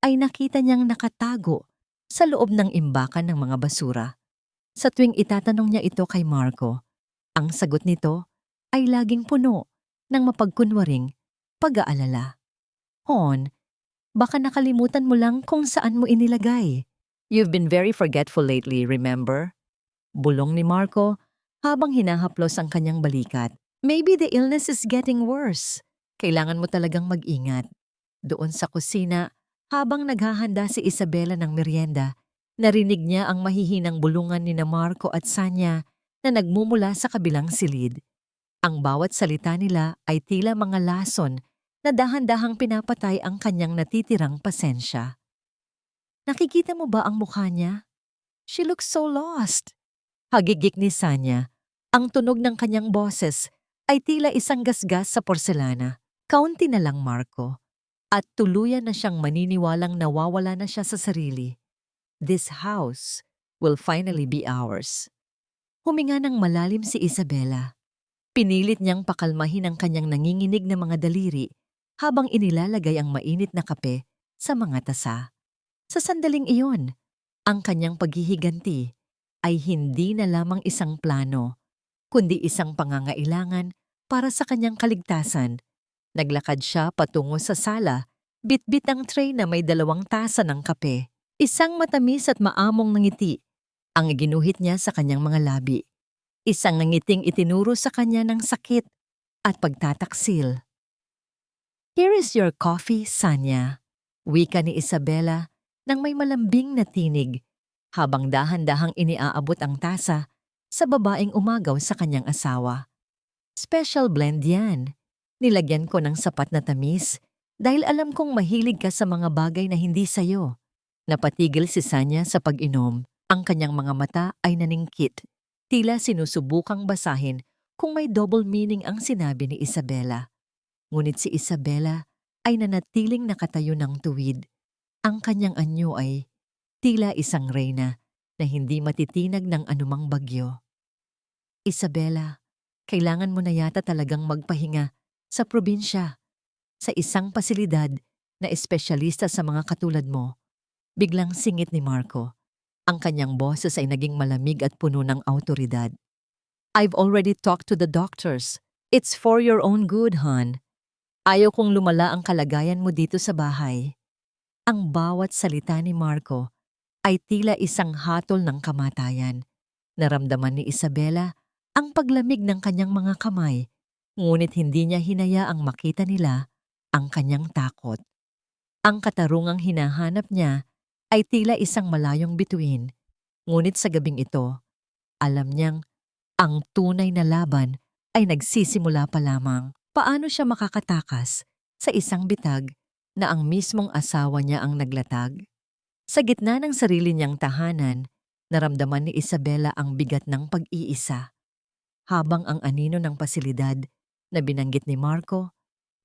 ay nakita niyang nakatago sa loob ng imbakan ng mga basura. Sa tuwing itatanong niya ito kay Marco, ang sagot nito ay laging puno ng mapagkunwaring pag-aalala. Hon, baka nakalimutan mo lang kung saan mo inilagay. You've been very forgetful lately, remember? Bulong ni Marco habang hinahaplos ang kanyang balikat. Maybe the illness is getting worse. Kailangan mo talagang mag-ingat. Doon sa kusina, habang naghahanda si Isabela ng merienda, narinig niya ang mahihinang bulungan ni Marco at Sanya na nagmumula sa kabilang silid. Ang bawat salita nila ay tila mga lason na dahan-dahang pinapatay ang kanyang natitirang pasensya. Nakikita mo ba ang mukha niya? She looks so lost. Hagigik ni Sanya. Ang tunog ng kanyang boses ay tila isang gasgas sa porselana. Kaunti na lang, Marco. At tuluyan na siyang maniniwalang nawawala na siya sa sarili. This house will finally be ours. Huminga ng malalim si Isabela. Pinilit niyang pakalmahin ang kanyang nanginginig na mga daliri habang inilalagay ang mainit na kape sa mga tasa. Sa sandaling iyon, ang kanyang paghihiganti ay hindi na lamang isang plano, kundi isang pangangailangan para sa kanyang kaligtasan. Naglakad siya patungo sa sala, bitbit ang tray na may 2 tasa ng kape. Isang matamis at maamong ngiti ang ginuhit niya sa kanyang mga labi. Isang ngiting itinuro sa kanya ng sakit at pagtataksil. Here is your coffee, Sanya, wika ni Isabela nang may malambing na tinig habang dahan-dahang iniaabot ang tasa sa babaeng umagaw sa kanyang asawa. Special blend yan. Nilagyan ko ng sapat na tamis dahil alam kong mahilig ka sa mga bagay na hindi sayo. Napatigil si Sanya sa pag-inom. Ang kanyang mga mata ay naningkit. Tila sinusubukang basahin kung may double meaning ang sinabi ni Isabela. Ngunit si Isabela ay nanatiling nakatayo ng tuwid. Ang kanyang anyo ay tila isang reyna na hindi matitinag ng anumang bagyo. Isabela, kailangan mo na yata talagang magpahinga sa probinsya, sa isang pasilidad na espesyalista sa mga katulad mo. Biglang singit ni Marco. Ang kanyang boses ay naging malamig at puno ng awtoridad. I've already talked to the doctors. It's for your own good, hon. Ayaw kong lumala ang kalagayan mo dito sa bahay. Ang bawat salita ni Marco ay tila isang hatol ng kamatayan. Naramdaman ni Isabela ang paglamig ng kanyang mga kamay, ngunit hindi niya hinayaang makita nila ang kanyang takot. Ang katarungang hinahanap niya ay tila isang malayong bituin, ngunit sa gabing ito, alam niyang ang tunay na laban ay nagsisimula pa lamang. Paano siya makakatakas sa isang bitag na ang mismong asawa niya ang naglatag? Sa gitna ng sarili niyang tahanan, naramdaman ni Isabela ang bigat ng pag-iisa, habang ang anino ng pasilidad na binanggit ni Marco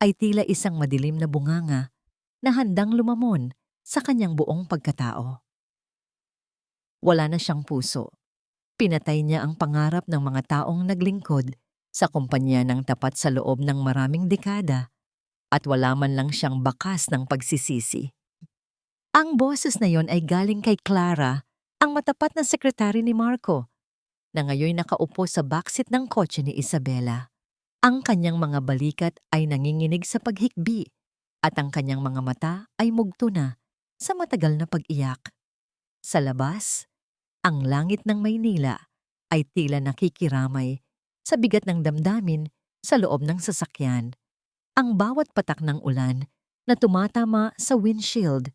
ay tila isang madilim na bunganga na handang lumamon sa kanyang buong pagkatao. Wala na siyang puso. Pinatay niya ang pangarap ng mga taong naglingkod sa kumpanya ng tapat sa loob ng maraming dekada at wala man lang siyang bakas ng pagsisisi. Ang boses na yon ay galing kay Clara, ang matapat na sekretary ni Marco, na ngayon nakaupo sa backseat ng kotse ni Isabela. Ang kanyang mga balikat ay nanginginig sa paghikbi at ang kanyang mga mata ay mugto na sa matagal na pag-iyak. Sa labas, ang langit ng Maynila ay tila nakikiramay sa bigat ng damdamin sa loob ng sasakyan. Ang bawat patak ng ulan na tumatama sa windshield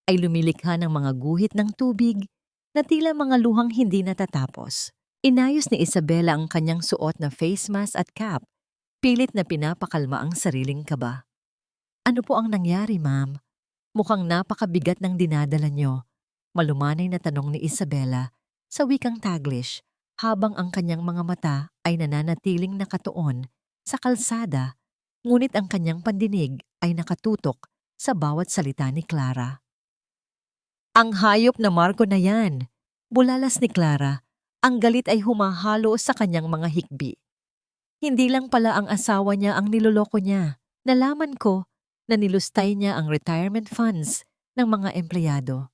ay lumilikha ng mga guhit ng tubig na tila mga luhang hindi natatapos. Inayos ni Isabela ang kanyang suot na face mask at cap, pilit na pinapakalma ang sariling kaba. Ano po ang nangyari, ma'am? Mukhang napakabigat ng dinadala niyo. Malumanay na tanong ni Isabela sa wikang Taglish habang ang kanyang mga mata ay nananatiling nakatuon sa kalsada, ngunit ang kanyang pandinig ay nakatutok sa bawat salita ni Clara. Ang hayop na Marco na yan! Bulalas ni Clara, ang galit ay humahalo sa kanyang mga hikbi. Hindi lang pala ang asawa niya ang niloloko niya. Nalaman ko na nilustay niya ang retirement funds ng mga empleyado.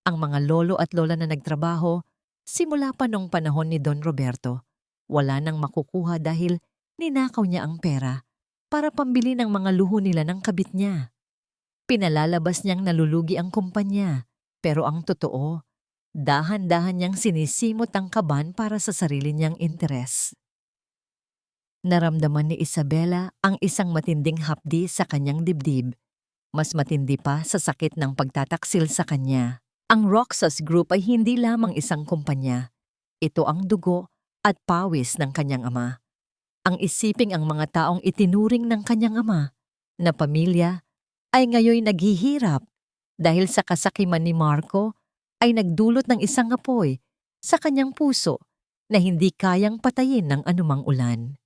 Ang mga lolo at lola na nagtrabaho, simula pa nung panahon ni Don Roberto, wala nang makukuha dahil ninakaw niya ang pera para pambili ng mga luho nila ng kabit niya. Pinalalabas niyang nalulugi ang kumpanya, pero ang totoo, dahan-dahan niyang sinisimot ang kaban para sa sarili niyang interes. Naramdaman ni Isabela ang isang matinding hapdi sa kanyang dibdib, mas matindi pa sa sakit ng pagtataksil sa kanya. Ang Roxas Group ay hindi lamang isang kumpanya. Ito ang dugo at pawis ng kanyang ama. Ang isiping ang mga taong itinuring ng kanyang ama na pamilya ay ngayon naghihirap dahil sa kasakiman ni Marco ay nagdulot ng isang apoy sa kanyang puso na hindi kayang patayin ng anumang ulan.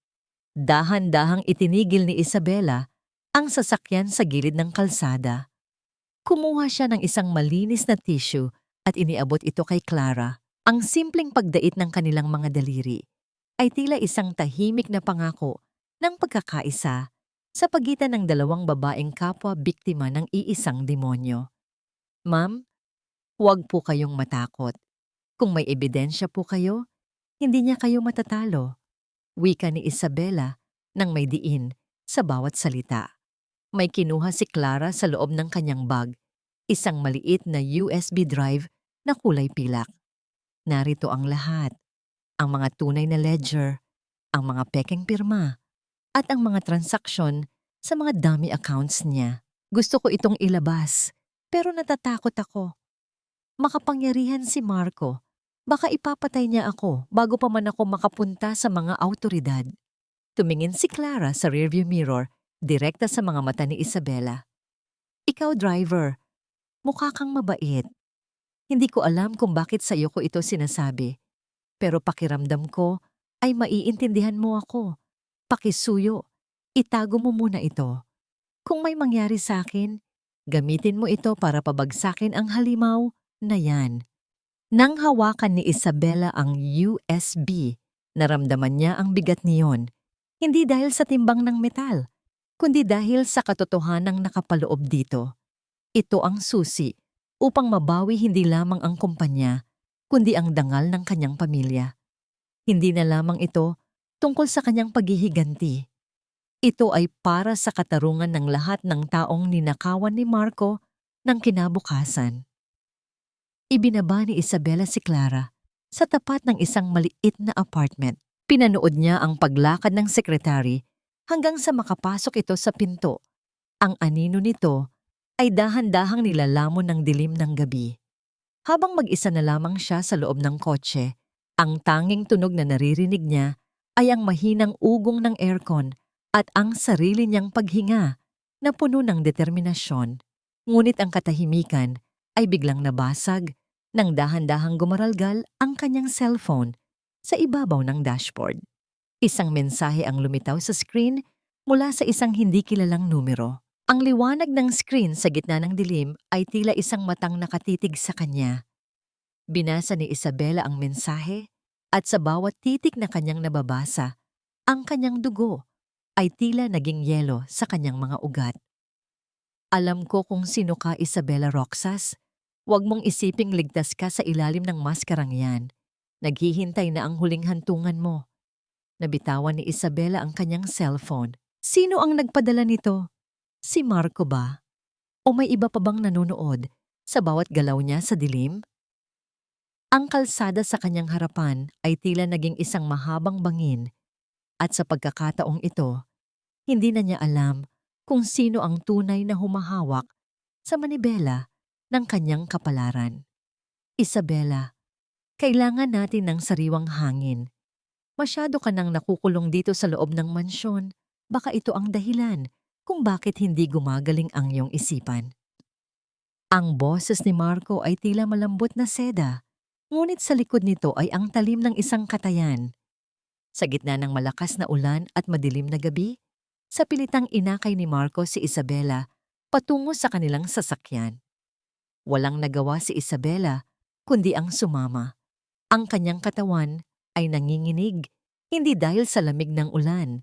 Dahan-dahang itinigil ni Isabela ang sasakyan sa gilid ng kalsada. Kumuha siya ng isang malinis na tissue at iniabot ito kay Clara. Ang simpleng pagdait ng kanilang mga daliri ay tila isang tahimik na pangako ng pagkakaisa sa pagitan ng dalawang babaeng kapwa biktima ng iisang demonyo. Ma'am, huwag po kayong matakot. Kung may ebidensya po kayo, hindi niya kayo matatalo. Wika ni Isabela nang may diin sa bawat salita. May kinuha si Clara sa loob ng kanyang bag, isang maliit na USB drive na kulay pilak. Narito ang lahat, ang mga tunay na ledger, ang mga pekeng pirma, at ang mga transaksyon sa mga dummy accounts niya. Gusto ko itong ilabas, pero natatakot ako. Makapangyarihan si Marco. Baka ipapatay niya ako bago pa man ako makapunta sa mga awtoridad. Tumingin si Clara sa rearview mirror, direkta sa mga mata ni Isabela. Ikaw, driver, mukha kang mabait. Hindi ko alam kung bakit sa iyo ko ito sinasabi, pero pakiramdam ko ay maiintindihan mo ako. Pakisuyo, itago mo muna ito. Kung may mangyari sa akin, gamitin mo ito para pabagsakin ang halimaw na yan. Nang hawakan ni Isabela ang USB, naramdaman niya ang bigat niyon, hindi dahil sa timbang ng metal, kundi dahil sa katotohanang nakapaloob dito. Ito ang susi upang mabawi hindi lamang ang kumpanya, kundi ang dangal ng kanyang pamilya. Hindi na lamang ito tungkol sa kanyang paghihiganti. Ito ay para sa katarungan ng lahat ng taong ninakawan ni Marco ng kinabukasan. Ibinaba ni Isabela si Clara sa tapat ng isang maliit na apartment. Pinanood niya ang paglakad ng sekretary hanggang sa makapasok ito sa pinto. Ang anino nito ay dahan-dahang nilalamon ng dilim ng gabi. Habang mag-isa na lamang siya sa loob ng kotse, ang tanging tunog na naririnig niya ay ang mahinang ugong ng aircon at ang sarili niyang paghinga na puno ng determinasyon. Ngunit ang katahimikan ay biglang nabasag nang dahan-dahang gumaralgal ang kanyang cellphone sa ibabaw ng dashboard. Isang mensahe ang lumitaw sa screen mula sa isang hindi kilalang numero. Ang liwanag ng screen sa gitna ng dilim ay tila isang matang nakatitig sa kanya. Binasa ni Isabela ang mensahe at sa bawat titik na kanyang nababasa, ang kanyang dugo ay tila naging yelo sa kanyang mga ugat. Alam ko kung sino ka, Isabela Roxas. Huwag mong isiping ligtas ka sa ilalim ng maskarang yan. Naghihintay na ang huling hantungan mo. Nabitawan ni Isabela ang kanyang cellphone. Sino ang nagpadala nito? Si Marco ba? O may iba pa bang nanonood sa bawat galaw niya sa dilim? Ang kalsada sa kanyang harapan ay tila naging isang mahabang bangin at sa pagkakataong ito, hindi na niya alam kung sino ang tunay na humahawak sa manibela ng kanyang kapalaran. Isabela, kailangan natin ng sariwang hangin. Masyado ka nang nakukulong dito sa loob ng mansyon. Baka ito ang dahilan kung bakit hindi gumagaling ang iyong isipan. Ang boses ni Marco ay tila malambot na seda, ngunit sa likod nito ay ang talim ng isang katayan. Sa gitna ng malakas na ulan at madilim na gabi, sa pilitang inakay ni Marco si Isabela patungo sa kanilang sasakyan. Walang nagawa si Isabela kundi ang sumama. Ang kanyang katawan ay nanginginig, hindi dahil sa lamig ng ulan,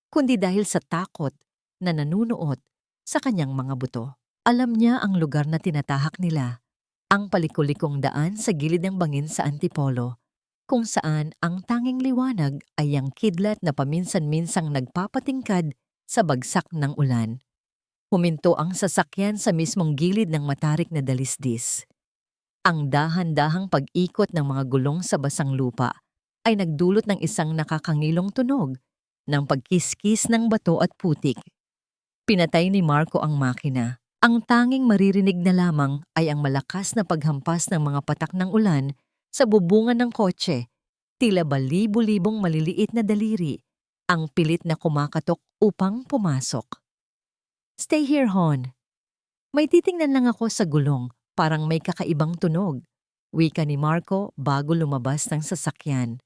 kundi dahil sa takot na nanunuot sa kanyang mga buto. Alam niya ang lugar na tinatahak nila, ang palikulikong daan sa gilid ng bangin sa Antipolo, kung saan ang tanging liwanag ay ang kidlat na paminsan-minsang nagpapatingkad sa bagsak ng ulan. Huminto ang sasakyan sa mismong gilid ng matarik na dalisdis. Ang dahan-dahang pag-ikot ng mga gulong sa basang lupa ay nagdulot ng isang nakakangilong tunog ng pagkiskis ng bato at putik. Pinatay ni Marco ang makina. Ang tanging maririnig na lamang ay ang malakas na paghampas ng mga patak ng ulan sa bubungan ng kotse, tila ba libu-libong maliliit na daliri ang pilit na kumakatok upang pumasok. Stay here, Hon. May titingnan lang ako sa gulong, parang may kakaibang tunog. Wika ni Marco bago lumabas ng sasakyan.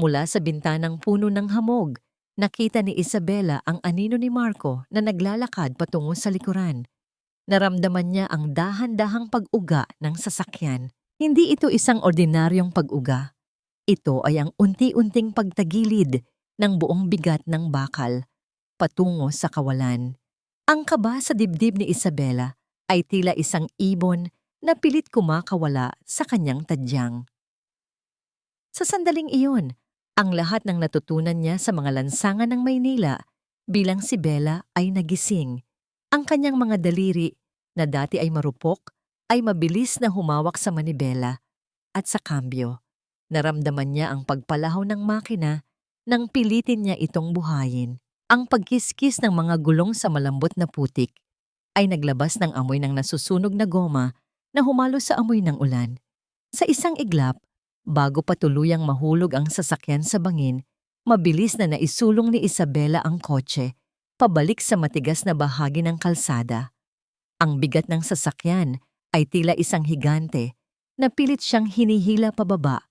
Mula sa bintanang puno ng hamog, nakita ni Isabela ang anino ni Marco na naglalakad patungo sa likuran. Naramdaman niya ang dahan-dahang pag-uga ng sasakyan. Hindi ito isang ordinaryong pag-uga. Ito ay ang unti-unting pagtagilid ng buong bigat ng bakal patungo sa kawalan. Ang kaba sa dibdib ni Isabela ay tila isang ibon na pilit kumakawala sa kanyang tadyang. Sa sandaling iyon, ang lahat ng natutunan niya sa mga lansangan ng Maynila bilang si Bella ay nagising. Ang kanyang mga daliri na dati ay marupok ay mabilis na humawak sa manibela at sa kambyo. Naramdaman niya ang pagpalahaw ng makina nang pilitin niya itong buhayin. Ang pagkiskis ng mga gulong sa malambot na putik ay naglabas ng amoy ng nasusunog na goma na humalo sa amoy ng ulan. Sa isang iglap, bago pa tuluyang mahulog ang sasakyan sa bangin, mabilis na naisulong ni Isabela ang kotse pabalik sa matigas na bahagi ng kalsada. Ang bigat ng sasakyan ay tila isang higante na pilit siyang hinihila pababa,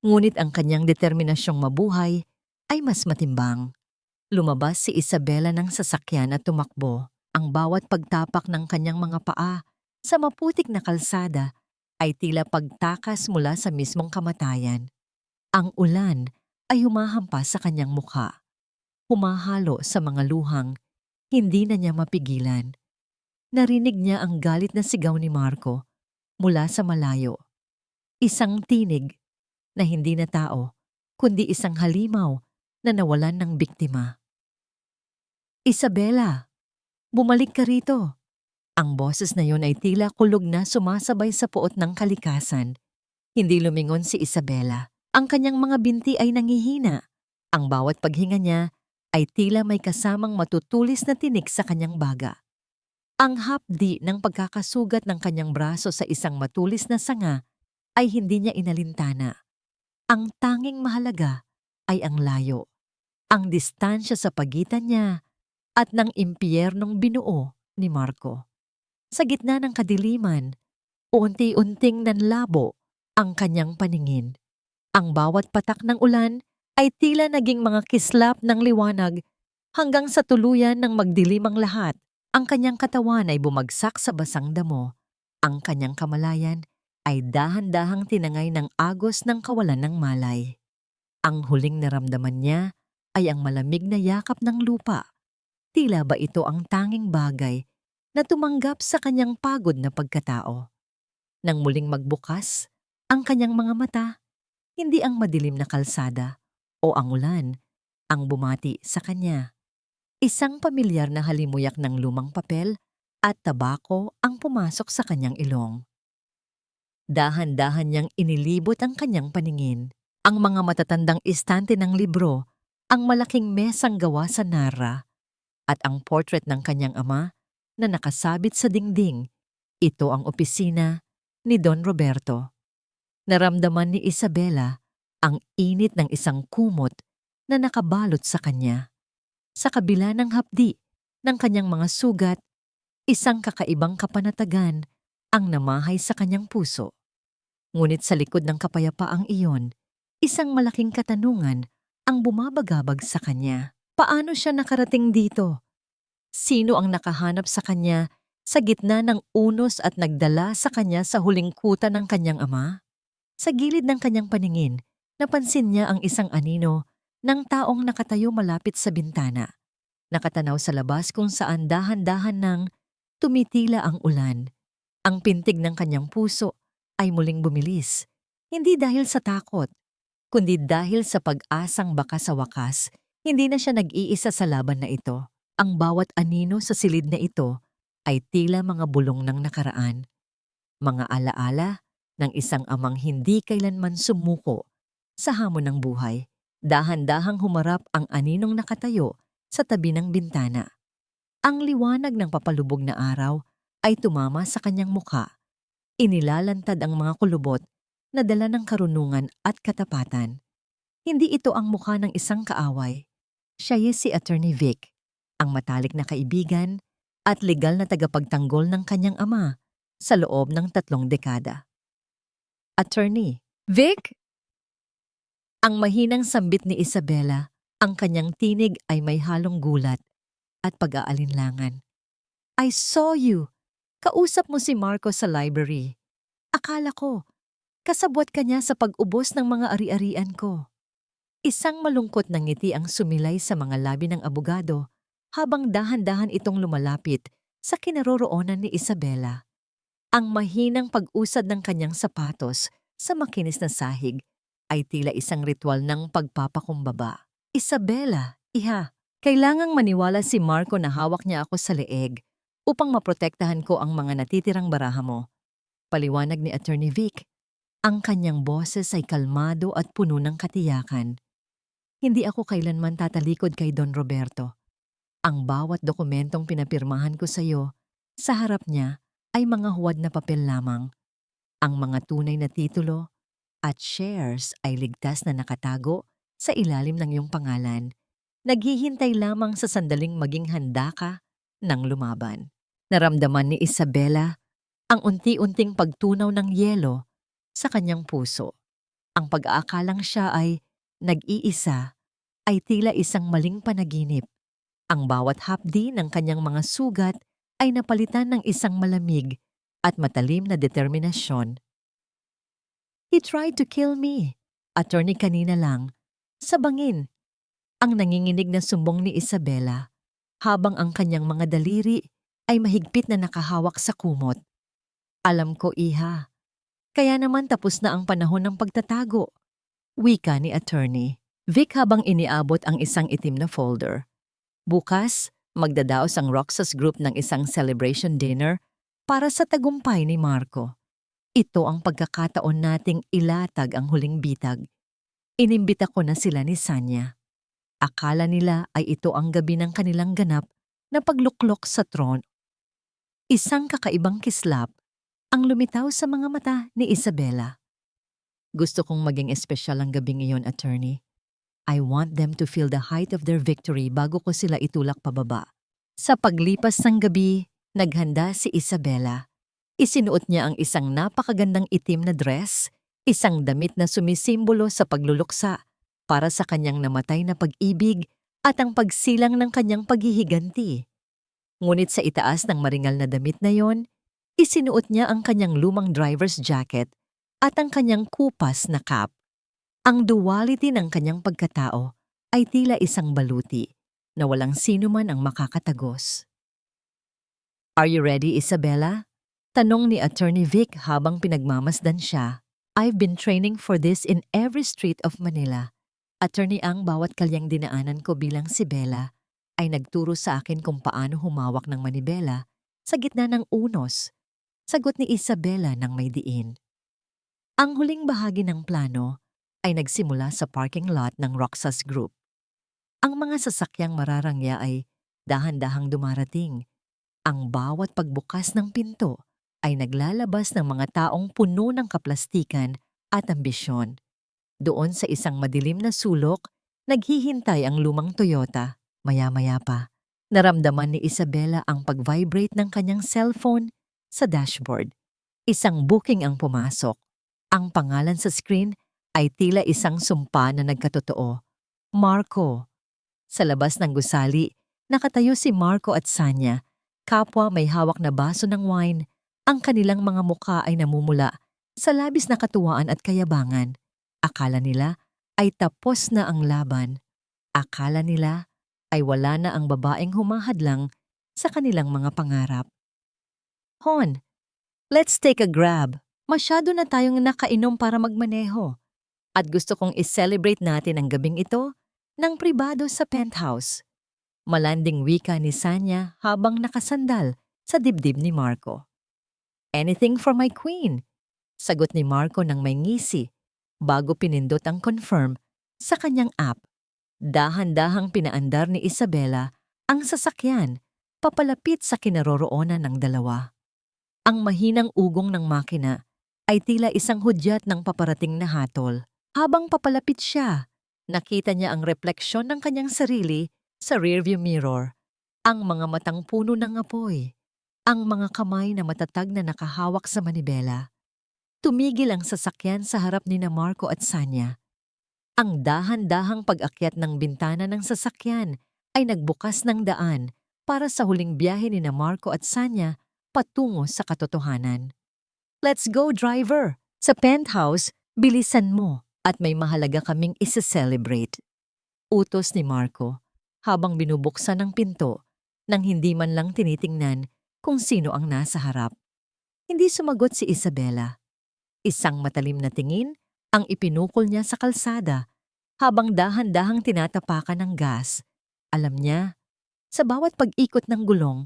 ngunit ang kanyang determinasyong mabuhay ay mas matimbang. Lumabas si Isabela ng sasakyan at tumakbo. Ang bawat pagtapak ng kanyang mga paa sa maputik na kalsada ay tila pagtakas mula sa mismong kamatayan. Ang ulan ay humahampas sa kanyang mukha. Humahalo sa mga luhang, hindi na niya mapigilan. Narinig niya ang galit na sigaw ni Marco mula sa malayo. Isang tinig na hindi na tao, kundi isang halimaw na nawalan ng biktima. Isabela, bumalik ka rito. Ang boses na yon ay tila kulog na sumasabay sa puot ng kalikasan. Hindi lumingon si Isabela. Ang kanyang mga binti ay nangihina. Ang bawat paghinga niya ay tila may kasamang matutulis na tinik sa kanyang baga. Ang hapdi ng pagkakasugat ng kanyang braso sa isang matulis na sanga ay hindi niya inalintana. Ang tanging mahalaga ay ang layo, ang distansya sa pagitan niya at ng impyernong binuo ni Marco. Sa gitna ng kadiliman, unti-unting nanlabo ang kanyang paningin. Ang bawat patak ng ulan ay tila naging mga kislap ng liwanag hanggang sa tuluyan ng magdilim ang lahat. Ang kanyang katawan ay bumagsak sa basang damo. Ang kanyang kamalayan ay dahan-dahang tinangay ng agos ng kawalan ng malay. Ang huling naramdaman niya ay ang malamig na yakap ng lupa. Tila ba ito ang tanging bagay na tumanggap sa kanyang pagod na pagkatao. Nang muling magbukas ang kanyang mga mata, hindi ang madilim na kalsada o ang ulan ang bumati sa kanya. Isang pamilyar na halimuyak ng lumang papel at tabako ang pumasok sa kanyang ilong. Dahan-dahan niyang inilibot ang kanyang paningin. Ang mga matatandang istante ng libro, ang malaking mesang gawa sa Nara, at ang portrait ng kanyang ama na nakasabit sa dingding. Ito ang opisina ni Don Roberto. Naramdaman ni Isabela ang init ng isang kumot na nakabalot sa kanya. Sa kabila ng hapdi ng kanyang mga sugat, isang kakaibang kapanatagan ang namahay sa kanyang puso. Ngunit sa likod ng kapayapaang iyon, isang malaking katanungan ang bumabagabag sa kanya. Paano siya nakarating dito? Sino ang nakahanap sa kanya sa gitna ng unos at nagdala sa kanya sa huling kuta ng kanyang ama? Sa gilid ng kanyang paningin, napansin niya ang isang anino ng taong nakatayo malapit sa bintana. Nakatanaw sa labas kung saan dahan-dahan nang tumitila ang ulan. Ang pintig ng kanyang puso ay muling bumilis, hindi dahil sa takot, kundi dahil sa pag-asang baka sa wakas, hindi na siya nag-iisa sa laban na ito. Ang bawat anino sa silid na ito ay tila mga bulong ng nakaraan, mga alaala ng isang amang hindi kailanman sumuko sa hamon ng buhay. Dahan-dahang humarap ang aninong nakatayo sa tabi ng bintana. Ang liwanag ng papalubog na araw ay tumama sa kanyang mukha. Inilalantad ang mga kulubot na dala ng karunungan at katapatan. Hindi ito ang mukha ng isang kaaway. Siya si Attorney Vic, ang matalik na kaibigan at legal na tagapagtanggol ng kanyang ama sa loob ng 3 dekada. Attorney, Vic? Ang mahinang sambit ni Isabela, ang kanyang tinig ay may halong gulat at pag-aalinlangan. I saw you. Kausap mo si Marco sa library. Akala ko, kasabwat ka niya sa pag-ubos ng mga ari-arian ko. Isang malungkot na ngiti ang sumilay sa mga labi ng abogado habang dahan-dahan itong lumalapit sa kinaroroonan ni Isabela. Ang mahinang pag-usad ng kanyang sapatos sa makinis na sahig ay tila isang ritual ng pagpapakumbaba. Isabela, iha, kailangang maniwala si Marco na hawak niya ako sa leeg upang maprotektahan ko ang mga natitirang baraha mo. Paliwanag ni Attorney Vic. Ang kanyang boses ay kalmado at puno ng katiyakan. Hindi ako kailanman tatalikod kay Don Roberto. Ang bawat dokumentong pinapirmahan ko sa iyo, sa harap niya ay mga huwad na papel lamang. Ang mga tunay na titulo at shares ay ligtas na nakatago sa ilalim ng iyong pangalan. Naghihintay lamang sa sandaling maging handa ka ng lumaban. Naramdaman ni Isabela ang unti-unting pagtunaw ng yelo sa kanyang puso. Ang pag-aakalang siya ay nag-iisa ay tila isang maling panaginip. Ang bawat hapdi ng kanyang mga sugat ay napalitan ng isang malamig at matalim na determinasyon. He tried to kill me. Attorney, kanina lang. Sa bangin. Ang nanginginig na sumbong ni Isabela habang ang kanyang mga daliri ay mahigpit na nakahawak sa kumot. Alam ko, iha. Kaya naman tapos na ang panahon ng pagtatago. Wika ni Attorney Vic habang iniabot ang isang itim na folder. Bukas, magdadaos ang Roxas Group ng isang celebration dinner para sa tagumpay ni Marco. Ito ang pagkakataon nating ilatag ang huling bitag. Inimbita ko na sila ni Sanya. Akala nila ay ito ang gabi ng kanilang ganap na pagluklok sa tron. Isang kakaibang kislap ang lumitaw sa mga mata ni Isabela. Gusto kong maging espesyal ang gabing iyon, attorney. I want them to feel the height of their victory bago ko sila itulak pababa. Sa paglipas ng gabi, naghanda si Isabela. Isinuot niya ang isang napakagandang itim na dress, isang damit na sumisimbolo sa pagluluksa para sa kanyang namatay na pag-ibig at ang pagsilang ng kanyang paghihiganti. Ngunit sa itaas ng maringal na damit na yon, isinuot niya ang kanyang lumang driver's jacket at ang kanyang kupas na cap. Ang duality ng kanyang pagkatao ay tila isang baluti na walang sino man ang makakatagos. Are you ready, Isabela? Tanong ni Attorney Vic habang pinagmamasdan siya. I've been training for this in every street of Manila. Attorney, ang bawat kalyang dinaanan ko bilang si Bella ay nagturo sa akin kung paano humawak ng manibela sa gitna ng unos. Sagot ni Isabela ng may diin. Ang huling bahagi ng plano ay nagsimula sa parking lot ng Roxas Group. Ang mga sasakyang mararangya ay dahan-dahang dumarating. Ang bawat pagbukas ng pinto ay naglalabas ng mga taong puno ng kaplastikan at ambisyon. Doon sa isang madilim na sulok, naghihintay ang lumang Toyota. Maya-maya pa, naramdaman ni Isabela ang pag-vibrate ng kanyang cellphone sa dashboard. Isang booking ang pumasok. Ang pangalan sa screen ay tila isang sumpa na nagkatotoo. Marco. Sa labas ng gusali, nakatayo si Marco at Sanya. Kapwa may hawak na baso ng wine. Ang kanilang mga mukha ay namumula sa labis na katuwaan at kayabangan. Akala nila ay tapos na ang laban. Akala nila ay wala na ang babaeng humahadlang sa kanilang mga pangarap. Hon, let's take a grab. Masyado na tayong nakainom para magmaneho. At gusto kong i-celebrate natin ang gabing ito ng pribado sa penthouse. Malanding wika ni Sanya habang nakasandal sa dibdib ni Marco. Anything for my queen, sagot ni Marco ng may ngisi bago pinindot ang confirm sa kanyang app. Dahan-dahang pinaandar ni Isabela ang sasakyan papalapit sa kinaroroonan ng dalawa. Ang mahinang ugong ng makina ay tila isang hudyat ng paparating na hatol. Habang papalapit siya, nakita niya ang refleksyon ng kanyang sarili sa rearview mirror. Ang mga matang puno ng apoy, ang mga kamay na matatag na nakahawak sa manibela. Tumigil ang sasakyan sa harap ni Marco at Sanya. Ang dahan-dahang pag-akyat ng bintana ng sasakyan ay nagbukas ng daan para sa huling biyahe ni Marco at Sanya patungo sa katotohanan. Let's go, driver! Sa penthouse, bilisan mo at may mahalaga kaming isa-celebrate. Utos ni Marco habang binubuksan ang pinto nang hindi man lang tinitingnan kung sino ang nasa harap. Hindi sumagot si Isabela. Isang matalim na tingin ang ipinukol niya sa kalsada habang dahan-dahang tinatapakan ng gas. Alam niya, sa bawat pag-ikot ng gulong,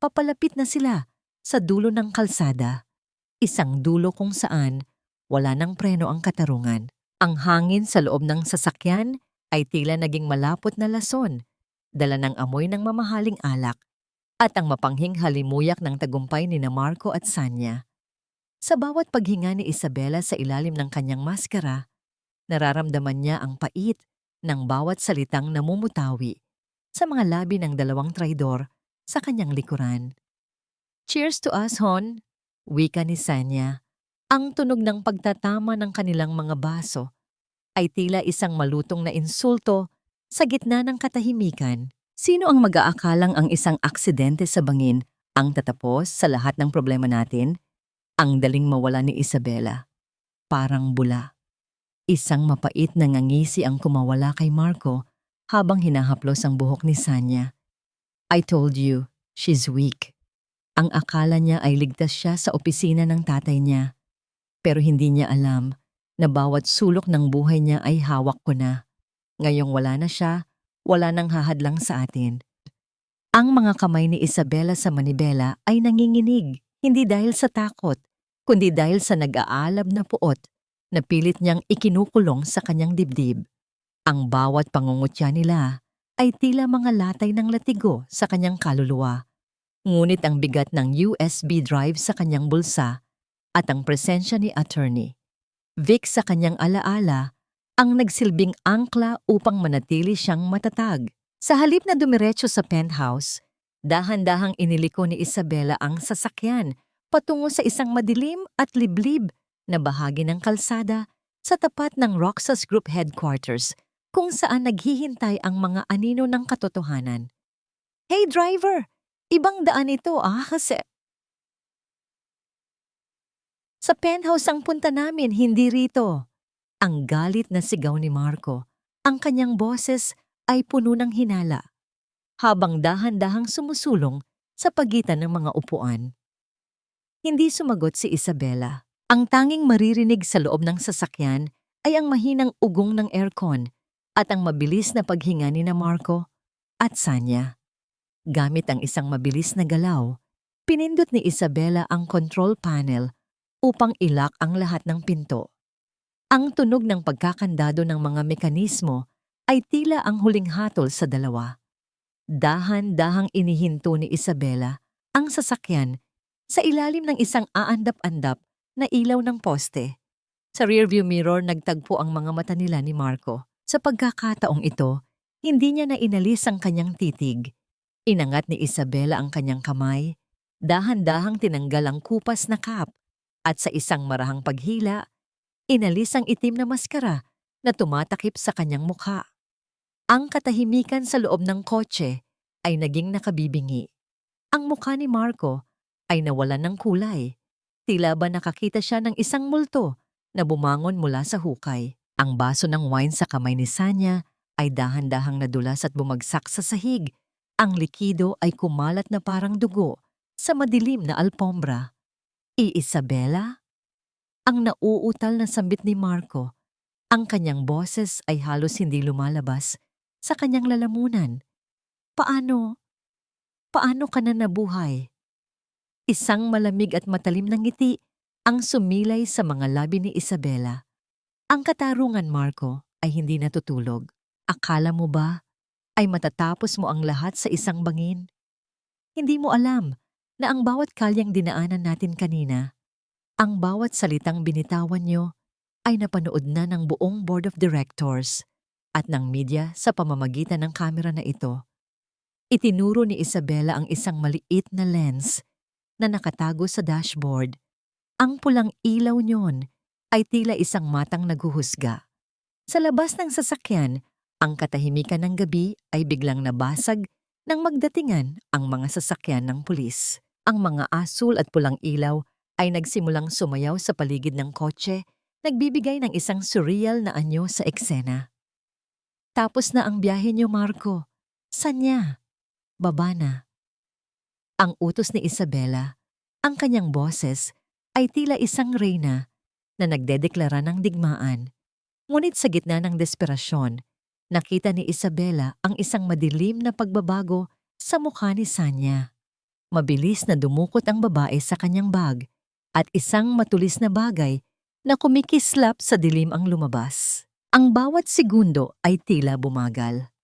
papalapit na sila sa dulo ng kalsada. Isang dulo kung saan wala ng preno ang katarungan. Ang hangin sa loob ng sasakyan ay tila naging malapot na lason, dala ng amoy ng mamahaling alak at ang mapanghing halimuyak ng tagumpay ni Marco at Sanya. Sa bawat paghinga ni Isabela sa ilalim ng kanyang maskara, nararamdaman niya ang pait ng bawat salitang namumutawi sa mga labi ng dalawang traidor sa kanyang likuran. Cheers to us, Hon! Wika ni Sanya. Ang tunog ng pagtatama ng kanilang mga baso ay tila isang malutong na insulto sa gitna ng katahimikan. Sino ang mag-aakalang ang isang aksidente sa bangin ang tatapos sa lahat ng problema natin? Ang daling mawala ni Isabela. Parang bula. Isang mapait na ngangisi ang kumawala kay Marco habang hinahaplos ang buhok ni Sanya. I told you, she's weak. Ang akala niya ay ligtas siya sa opisina ng tatay niya. Pero hindi niya alam na bawat sulok ng buhay niya ay hawak ko na. Ngayong wala na siya, wala nang hahadlang sa atin. Ang mga kamay ni Isabela sa manibela ay nanginginig, hindi dahil sa takot, kundi dahil sa nag-aalab na puot na pilit niyang ikinukulong sa kanyang dibdib. Ang bawat pangungutya nila ay tila mga latay ng latigo sa kanyang kaluluwa. Ngunit ang bigat ng USB drive sa kanyang bulsa at ang presensya ni Attorney Vic sa kanyang alaala ang nagsilbing angkla upang manatili siyang matatag. Sa halip na dumiretso sa penthouse, dahan-dahang iniliko ni Isabela ang sasakyan patungo sa isang madilim at liblib na bahagi ng kalsada sa tapat ng Roxas Group Headquarters kung saan naghihintay ang mga anino ng katotohanan. "Hey driver! Ibang daan ito kasi..." "Sa penthouse ang punta namin, hindi rito." Ang galit na sigaw ni Marco. Ang kanyang boses ay puno ng hinala, habang dahan-dahang sumusulong sa pagitan ng mga upuan. Hindi sumagot si Isabela. Ang tanging maririnig sa loob ng sasakyan ay ang mahinang ugong ng aircon at ang mabilis na paghinga ni na Marco at Sanya. Gamit ang isang mabilis na galaw, pinindot ni Isabela ang control panel upang ilock ang lahat ng pinto. Ang tunog ng pagkakandado ng mga mekanismo ay tila ang huling hatol sa dalawa. Dahan-dahang inihinto ni Isabela ang sasakyan sa ilalim ng isang aandap-andap na ilaw ng poste. Sa rearview mirror nagtagpo ang mga mata nila ni Marco. Sa pagkakataong ito, hindi niya na inalis ang kanyang titig. Inangat ni Isabela ang kanyang kamay, dahan-dahang tinanggal ang kupas na cap, at sa isang marahang paghila, inalis ang itim na maskara na tumatakip sa kanyang mukha. Ang katahimikan sa loob ng kotse ay naging nakabibingi. Ang mukha ni Marco ay nawalan ng kulay. Tila ba nakakita siya ng isang multo na bumangon mula sa hukay. Ang baso ng wine sa kamay ni Sanya ay dahan-dahang nadulas at bumagsak sa sahig. Ang likido ay kumalat na parang dugo sa madilim na alpombra. "Isabela?" Ang nauutal na sambit ni Marco. Ang kanyang boses ay halos hindi lumalabas sa kanyang lalamunan. Paano ka na nabuhay?" Isang malamig at matalim na ngiti ang sumilay sa mga labi ni Isabela. "Ang katarungan, Marco, ay hindi natutulog. Akala mo ba ay matatapos mo ang lahat sa isang bangin? Hindi mo alam na ang bawat kalyang dinaanan natin kanina, ang bawat salitang binitawan nyo ay napanood na ng buong board of directors at ng media sa pamamagitan ng kamera na ito." Itinuro ni Isabela ang isang maliit na lens na nakatago sa dashboard. Ang pulang ilaw nyon ay tila isang matang naghuhusga. Sa labas ng sasakyan, ang katahimikan ng gabi ay biglang nabasag nang magdatingan ang mga sasakyan ng pulis. Ang mga asul at pulang ilaw ay nagsimulang sumayaw sa paligid ng kotse, nagbibigay ng isang surreal na anyo sa eksena. "Tapos na ang biyahe niyo, Marco. Sanya? Baba na." Ang utos ni Isabela, ang kanyang boses, ay tila isang reyna na nagdedeklara ng digmaan. Ngunit sa gitna ng desperasyon, nakita ni Isabela ang isang madilim na pagbabago sa mukha ni Sanya. Mabilis na dumukot ang babae sa kanyang bag at isang matulis na bagay na kumikislap sa dilim ang lumabas. Ang bawat segundo ay tila bumagal.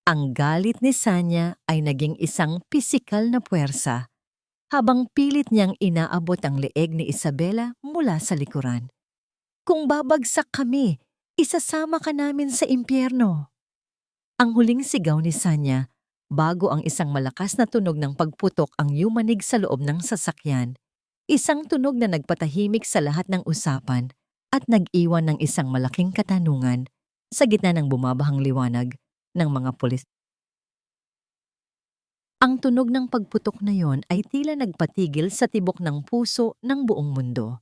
Ang galit ni Sanya ay naging isang pisikal na puwersa habang pilit niyang inaabot ang leeg ni Isabela mula sa likuran. "Kung babagsak kami, isasama ka namin sa impyerno." Ang huling sigaw ni Sanya bago ang isang malakas na tunog ng pagputok ang yumanig sa loob ng sasakyan. Isang tunog na nagpatahimik sa lahat ng usapan at nag-iwan ng isang malaking katanungan sa gitna ng bumabahang liwanag ng mga pulis. Ang tunog ng pagputok na yon ay tila nagpatigil sa tibok ng puso ng buong mundo.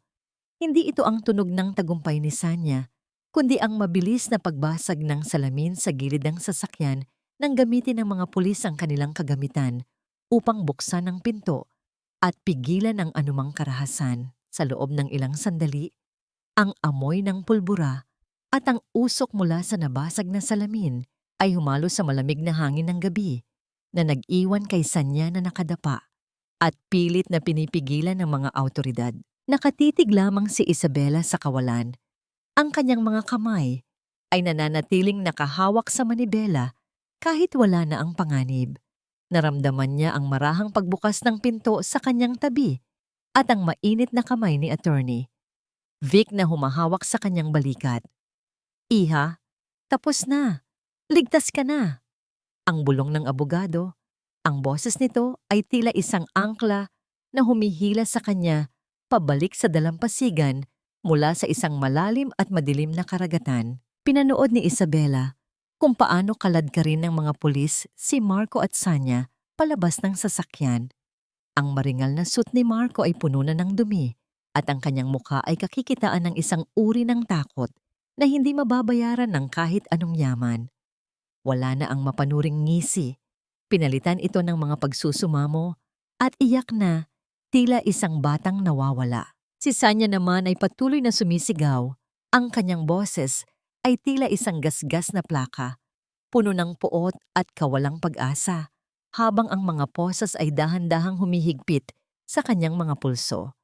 Hindi ito ang tunog ng tagumpay ni Sanya, kundi ang mabilis na pagbasag ng salamin sa gilid ng sasakyan nang gamitin ng mga pulis ang kanilang kagamitan upang buksan ang pinto at pigilan ang anumang karahasan. Sa loob ng ilang sandali, ang amoy ng pulbura at ang usok mula sa nabasag na salamin ay humalo sa malamig na hangin ng gabi na nag-iwan kay Sanya na nakadapa at pilit na pinipigilan ng mga awtoridad. Nakatitig lamang si Isabela sa kawalan, Ang kanyang mga kamay ay nananatiling nakahawak sa manibela kahit wala na ang panganib. Naramdaman niya ang marahang pagbukas ng pinto sa kanyang tabi at ang mainit na kamay ni attorney Vic na humahawak sa kanyang balikat. Iha, tapos na. Ligtas ka na. Ang bulong ng abogado. Ang boses nito ay tila isang angkla na humihila sa kanya pabalik sa dalampasigan mula sa isang malalim at madilim na karagatan. Pinanood ni Isabela kung paano kalad ka rin ng mga pulis si Marco at Sanya palabas ng sasakyan. Ang maringal na suit ni Marco ay puno na ng dumi at ang kanyang mukha ay kakikitaan ng isang uri ng takot na hindi mababayaran ng kahit anong yaman. Wala na ang mapanuring ngisi. Pinalitan ito ng mga pagsusumamo at iyak na tila isang batang nawawala. Si Sanya naman ay patuloy na sumisigaw. Ang kanyang boses ay tila isang gasgas na plaka, puno ng puot at kawalang pag-asa, habang ang mga posas ay dahan-dahang humihigpit sa kanyang mga pulso.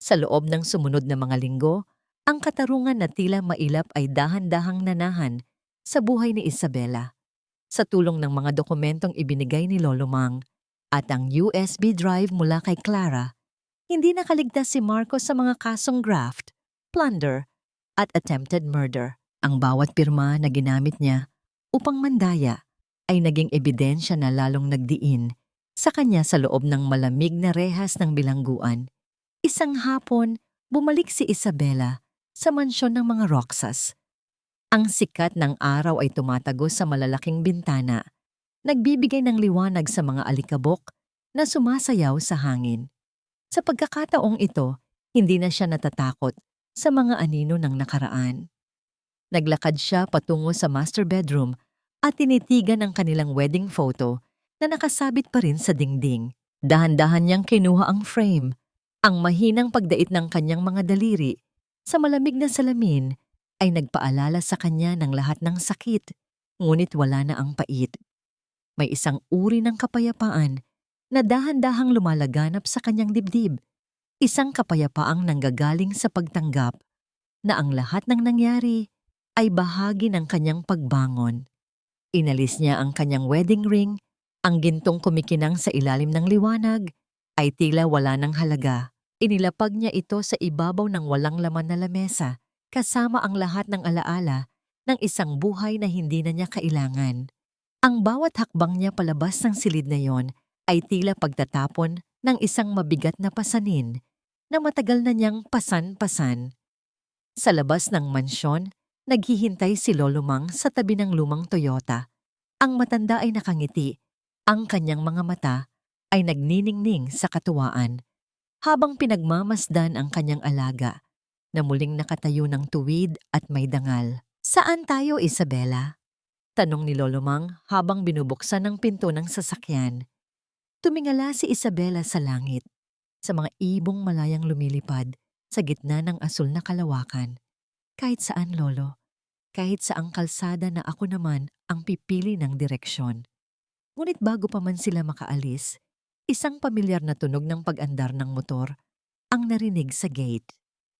Sa loob ng sumunod na mga linggo, ang katarungan na tila mailap ay dahan-dahang nanahan sa buhay ni Isabela. Sa tulong ng mga dokumentong ibinigay ni Lolo Mang at ang USB drive mula kay Clara, hindi nakaligtas si Marco sa mga kasong graft, plunder, at attempted murder. Ang bawat pirma na ginamit niya upang mandaya ay naging ebidensya na lalong nagdiin sa kanya sa loob ng malamig na rehas ng bilangguan. Isang hapon, bumalik si Isabela sa mansyon ng mga Roxas. Ang sikat ng araw ay tumatagos sa malalaking bintana, nagbibigay ng liwanag sa mga alikabok na sumasayaw sa hangin. Sa pagkakataong ito, hindi na siya natatakot sa mga anino ng nakaraan. Naglakad siya patungo sa master bedroom at tinitigan ang kanilang wedding photo na nakasabit pa rin sa dingding. Dahan-dahan niyang kinuha ang frame. Ang mahinang pagdait ng kanyang mga daliri sa malamig na salamin ay nagpaalala sa kanya ng lahat ng sakit, ngunit wala na ang pait. May isang uri ng kapayapaan na dahan-dahang lumalaganap sa kanyang dibdib. Isang kapayapaang nanggagaling sa pagtanggap na ang lahat ng nangyari ay bahagi ng kanyang pagbangon. Inalis niya ang kanyang wedding ring, ang gintong kumikinang sa ilalim ng liwanag ay tila wala ng halaga. Inilapag niya ito sa ibabaw ng walang laman na lamesa, kasama ang lahat ng alaala ng isang buhay na hindi na niya kailangan. Ang bawat hakbang niya palabas ng silid na yon ay tila pagtatapon ng isang mabigat na pasanin na matagal na niyang pasan-pasan. Sa labas ng mansyon, naghihintay si Lolo Mang sa tabi ng lumang Toyota. Ang matanda ay nakangiti. Ang kanyang mga mata ay nagniningning sa katuwaan habang pinagmamasdan ang kanyang alaga na muling nakatayo ng tuwid at may dangal. "Saan tayo, Isabela?" tanong ni Lolo Mang habang binubuksan ang pinto ng sasakyan. Tumingala si Isabela sa langit, sa mga ibong malayang lumilipad sa gitna ng asul na kalawakan. "Kahit saan, Lolo. Kahit saang kalsada na ako naman ang pipili ng direksyon." Ngunit bago pa man sila makaalis, isang pamilyar na tunog ng pag-andar ng motor ang narinig sa gate.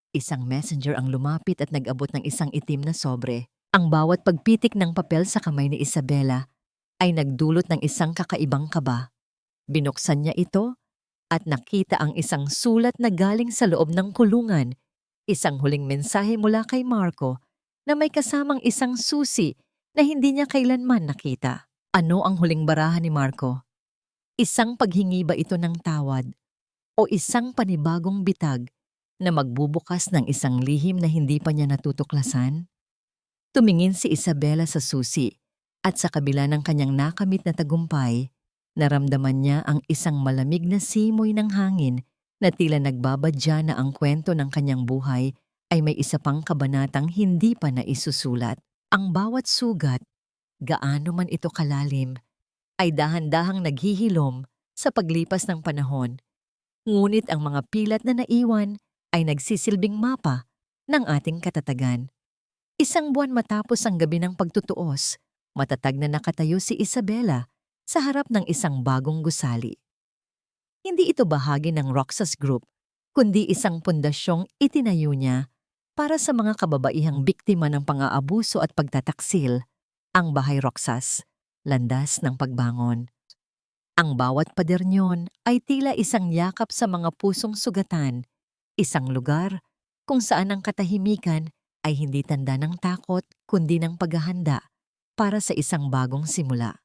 Isang messenger ang lumapit at nag-abot ng isang itim na sobre. Ang bawat pagpitik ng papel sa kamay ni Isabela ay nagdulot ng isang kakaibang kaba. Binuksan niya ito at nakita ang isang sulat na galing sa loob ng kulungan. Isang huling mensahe mula kay Marco na may kasamang isang susi na hindi niya kailanman nakita. Ano ang huling barahan ni Marco? Isang paghingi ba ito ng tawad o isang panibagong bitag na magbubukas ng isang lihim na hindi pa niya natutuklasan? Tumingin si Isabela sa susi at sa kabila ng kanyang nakamit na tagumpay, naramdaman niya ang isang malamig na simoy ng hangin na tila nagbabadya na ang kwento ng kanyang buhay ay may isa pang kabanatang hindi pa naisusulat. Ang bawat sugat, gaano man ito kalalim, ay dahan-dahang naghihilom sa paglipas ng panahon. Ngunit ang mga pilat na naiwan ay nagsisilbing mapa ng ating katatagan. Isang buwan matapos ang gabi ng pagtutuos, matatag na nakatayo si Isabela sa harap ng isang bagong gusali. Hindi ito bahagi ng Roxas Group, kundi isang pundasyong itinayo niya Para sa mga kababaihang biktima ng pang-aabuso at pagtataksil, ang Bahay Roxas, landas ng pagbangon. Ang bawat pader niyon ay tila isang yakap sa mga pusong sugatan, isang lugar kung saan ang katahimikan ay hindi tanda ng takot kundi ng paghahanda para sa isang bagong simula.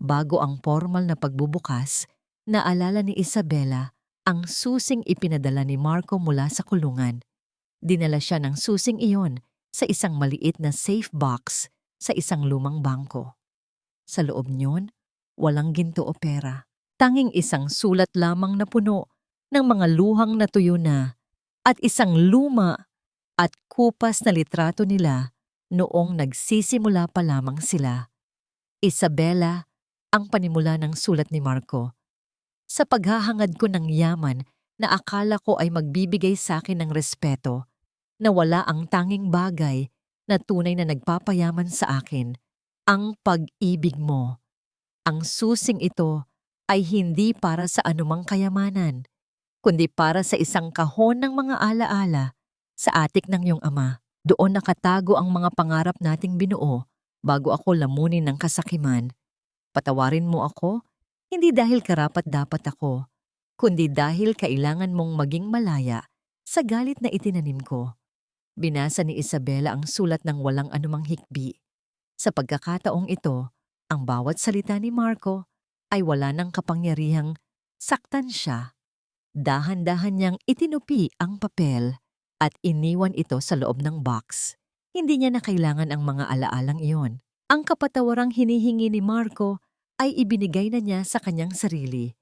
Bago ang formal na pagbubukas, naalala ni Isabela ang susing ipinadala ni Marco mula sa kulungan. Dinala siya ng susing iyon sa isang maliit na safe box sa isang lumang bangko. Sa loob niyon, walang ginto o pera. Tanging isang sulat lamang na puno ng mga luhang natuyo na at isang luma at kupas na litrato nila noong nagsisimula pa lamang sila. Isabela, ang panimula ng sulat ni Marco. Sa paghahangad ko ng yaman na akala ko ay magbibigay sa akin ng respeto, na wala ang tanging bagay na tunay na nagpapayaman sa akin, ang pag-ibig mo. Ang susing ito ay hindi para sa anumang kayamanan, kundi para sa isang kahon ng mga alaala sa atik ng iyong ama. Doon nakatago ang mga pangarap nating binuo bago ako lamunin ng kasakiman. Patawarin mo ako, hindi dahil karapat-dapat ako, kundi dahil kailangan mong maging malaya sa galit na itinanim ko. Binasa ni Isabela ang sulat ng walang anumang hikbi. Sa pagkakataong ito, ang bawat salita ni Marco ay wala ng kapangyarihang saktan siya. Dahan-dahan niyang itinupi ang papel at iniwan ito sa loob ng box. Hindi niya na kailangan ang mga alaalang iyon. Ang kapatawarang hinihingi ni Marco ay ibinigay na niya sa kanyang sarili.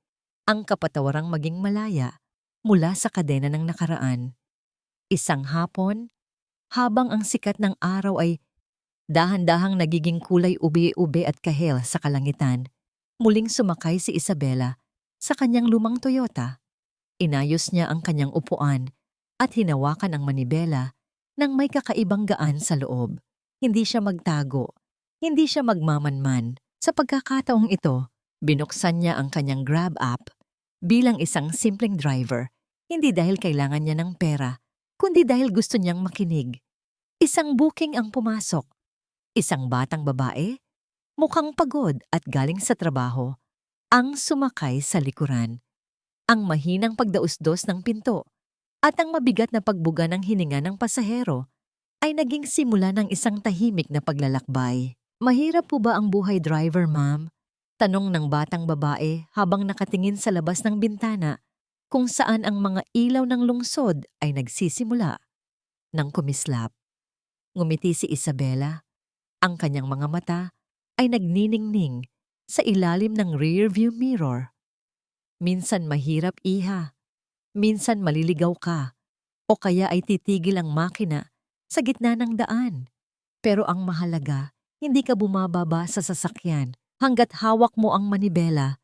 Ang kapatawarang maging malaya mula sa kadena ng nakaraan. Isang hapon, habang ang sikat ng araw ay dahan-dahang nagiging kulay ube-ube at kahel sa kalangitan, muling sumakay si Isabela sa kanyang lumang Toyota. Inayos niya ang kanyang upuan at hinawakan ang manibela nang may kakaibang gaan sa loob. Hindi siya magtago, hindi siya magmamanman. Sa pagkakataong ito, binuksan niya ang kanyang Grab app bilang isang simpleng driver, hindi dahil kailangan niya ng pera, kundi dahil gusto niyang makinig. Isang booking ang pumasok. Isang batang babae, mukhang pagod at galing sa trabaho, ang sumakay sa likuran. Ang mahinang pagdausdos ng pinto at ang mabigat na pagbuga ng hininga ng pasahero ay naging simula ng isang tahimik na paglalakbay. "Mahirap po ba ang buhay driver, ma'am?" Tanong ng batang babae habang nakatingin sa labas ng bintana kung saan ang mga ilaw ng lungsod ay nagsisimula ng kumislap. Ngumiti si Isabela. Ang kanyang mga mata ay nagniningning sa ilalim ng rearview mirror. Minsan mahirap, iha. Minsan maliligaw ka. O kaya ay titigil ang makina sa gitna ng daan. Pero ang mahalaga, hindi ka bumababa sa sasakyan hanggat hawak mo ang manibela.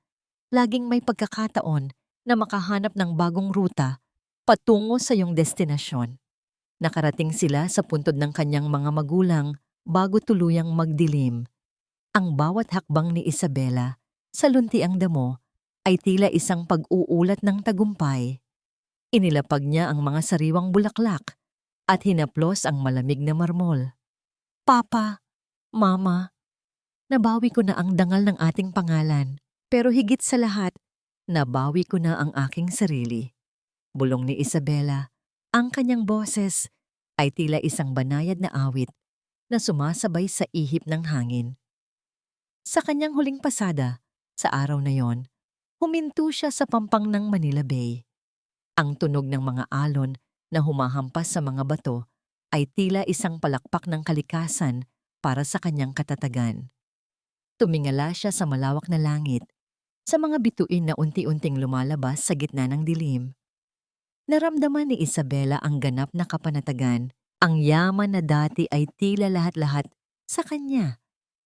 Laging may pagkakataon na makahanap ng bagong ruta patungo sa iyong destinasyon. Nakarating sila sa puntod ng kanyang mga magulang bago tuluyang magdilim. Ang bawat hakbang ni Isabela sa luntiang damo ay tila isang pag-uulat ng tagumpay. Inilapag niya ang mga sariwang bulaklak at hinaplos ang malamig na marmol. "Papa, Mama, nabawi ko na ang dangal ng ating pangalan, pero higit sa lahat, nabawi ko na ang aking sarili." Bulong ni Isabela. Ang kanyang boses ay tila isang banayad na awit na sumasabay sa ihip ng hangin. Sa kanyang huling pasada, sa araw na yon, huminto siya sa pampang ng Manila Bay. Ang tunog ng mga alon na humahampas sa mga bato ay tila isang palakpak ng kalikasan para sa kanyang katatagan. Tumingala siya sa malawak na langit, sa mga bituin na unti-unting lumalabas sa gitna ng dilim. Naramdaman ni Isabela ang ganap na kapanatagan. Ang yaman na dati ay tila lahat-lahat sa kanya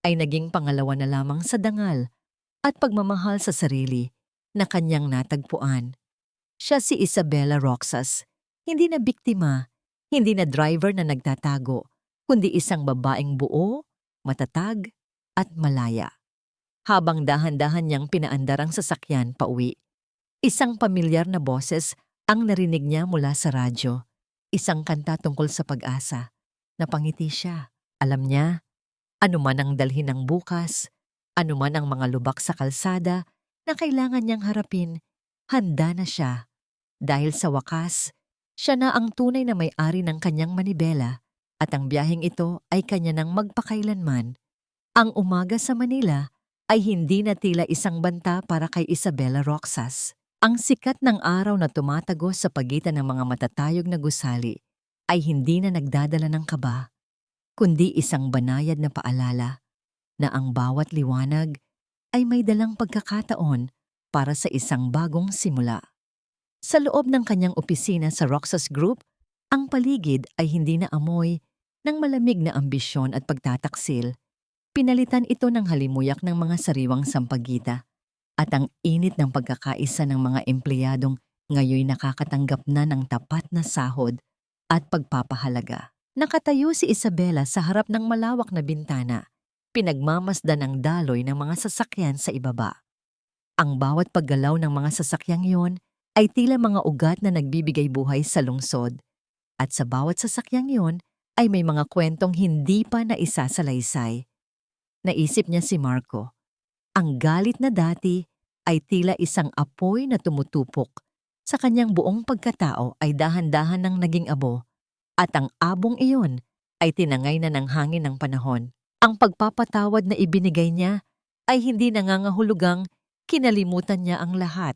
ay naging pangalawa na lamang sa dangal at pagmamahal sa sarili na kanyang natagpuan. Siya si Isabela Roxas, hindi na biktima, hindi na driver na nagtatago, kundi isang babaeng buo, matatag at malaya. Habang dahan-dahan niyang pinaandar ang sasakyan pauwi, isang pamilyar na boses ang narinig niya mula sa radyo. Isang kanta tungkol sa pag-asa. Napangiti siya. Alam niya, anuman ang dalhin ng bukas, anuman ang mga lubak sa kalsada na kailangan niyang harapin, handa na siya. Dahil sa wakas, siya na ang tunay na may-ari ng kanyang manibela at ang biyaheng ito ay kanya nang magpakailanman. Ang umaga sa Manila ay hindi na tila isang banta para kay Isabela Roxas. Ang sikat ng araw na tumatagos sa pagitan ng mga matatayog na gusali ay hindi na nagdadala ng kaba, kundi isang banayad na paalala na ang bawat liwanag ay may dalang pagkakataon para sa isang bagong simula. Sa loob ng kanyang opisina sa Roxas Group, ang paligid ay hindi na amoy ng malamig na ambisyon at pagtataksil. Pinalitan ito ng halimuyak ng mga sariwang sampagita at ang init ng pagkakaisa ng mga empleyadong ngayoy nakakatanggap na ng tapat na sahod at pagpapahalaga. Nakatayo si Isabela sa harap ng malawak na bintana, pinagmamasdan ang daloy ng mga sasakyan sa ibaba. Ang bawat paggalaw ng mga sasakyang yon ay tila mga ugat na nagbibigay buhay sa lungsod. At sa bawat sasakyang yon ay may mga kwentong hindi pa naisasalaysay. Naisip niya si Marco. Ang galit na dati ay tila isang apoy na tumutupok. Sa kanyang buong pagkatao ay dahan-dahan nang naging abo. At ang abong iyon ay tinangay na ng hangin ng panahon. Ang pagpapatawad na ibinigay niya ay hindi nangangahulugang kinalimutan niya ang lahat,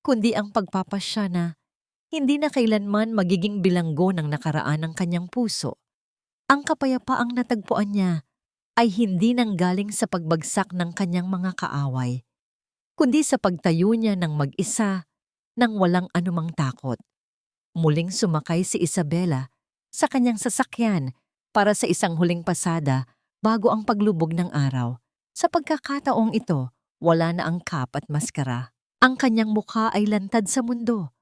kundi ang pagpapasya na hindi na kailanman magiging bilanggo ng nakaraan ng kanyang puso. Ang kapayapaang natagpuan niya ay hindi nanggaling sa pagbagsak ng kanyang mga kaaway, kundi sa pagtayo niya ng mag-isa nang walang anumang takot. Muling sumakay si Isabela sa kanyang sasakyan para sa isang huling pasada bago ang paglubog ng araw. Sa pagkakataong ito, wala na ang kap at maskara. Ang kanyang mukha ay lantad sa mundo,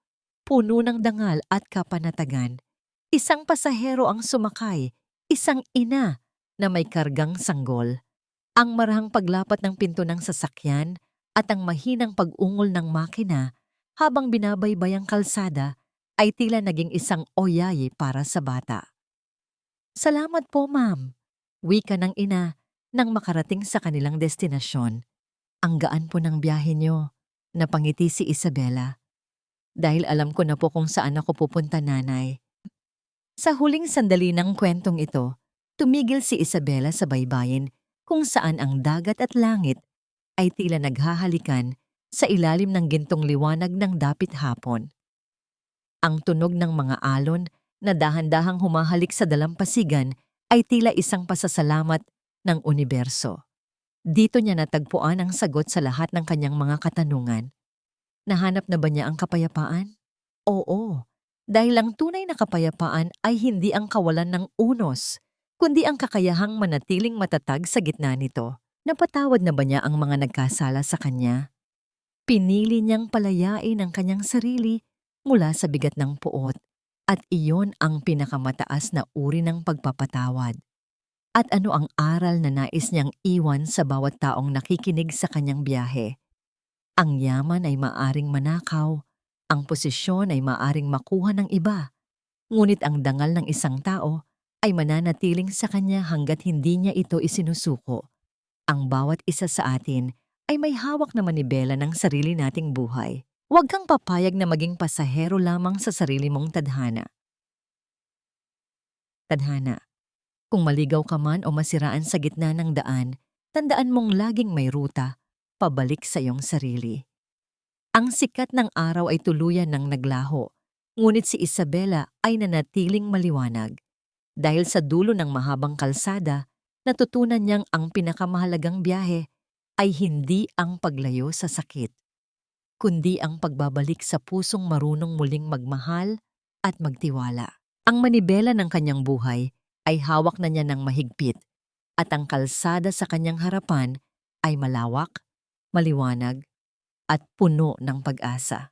puno ng dangal at kapanatagan. Isang pasahero ang sumakay, isang ina na may kargang sanggol. Ang marahang paglapat ng pinto ng sasakyan at ang mahinang pag-ungol ng makina habang binabaybay ang kalsada ay tila naging isang oyaye para sa bata. "Salamat po, ma'am," wika ng ina nang makarating sa kanilang destinasyon. "Ang gaan po ng biyahe niyo," napangiti si Isabela. "Dahil alam ko na po kung saan ako pupunta, nanay." Sa huling sandali ng kwentong ito, tumigil si Isabela sa baybayin kung saan ang dagat at langit ay tila naghahalikan sa ilalim ng gintong liwanag ng dapit hapon. Ang tunog ng mga alon na dahan-dahang humahalik sa dalampasigan ay tila isang pasasalamat ng universo. Dito niya natagpuan ang sagot sa lahat ng kanyang mga katanungan. Nahanap na ba niya ang kapayapaan? Oo, dahil ang tunay na kapayapaan ay hindi ang kawalan ng unos, kundi ang kakayahang manatiling matatag sa gitna nito. Napatawad na ba niya ang mga nagkasala sa kanya? Pinili niyang palayain ang kanyang sarili mula sa bigat ng puot, at iyon ang pinakamataas na uri ng pagpapatawad. At ano ang aral na nais niyang iwan sa bawat taong nakikinig sa kanyang biyahe? Ang yaman ay maaring manakaw, ang posisyon ay maaring makuha ng iba, ngunit ang dangal ng isang tao ay mananatiling sa kanya hanggat hindi niya ito isinusuko. Ang bawat isa sa atin ay may hawak na manibela ng sarili nating buhay. Huwag kang papayag na maging pasahero lamang sa sarili mong tadhana. Tadhana. Kung maligaw ka man o masiraan sa gitna ng daan, tandaan mong laging may ruta, pabalik sa iyong sarili. Ang sikat ng araw ay tuluyan ng naglaho, ngunit si Isabela ay nanatiling maliwanag. Dahil sa dulo ng mahabang kalsada, natutunan niyang ang pinakamahalagang biyahe ay hindi ang paglayo sa sakit, kundi ang pagbabalik sa pusong marunong muling magmahal at magtiwala. Ang manibela ng kanyang buhay ay hawak na niya ng mahigpit at ang kalsada sa kanyang harapan ay malawak, maliwanag at puno ng pag-asa.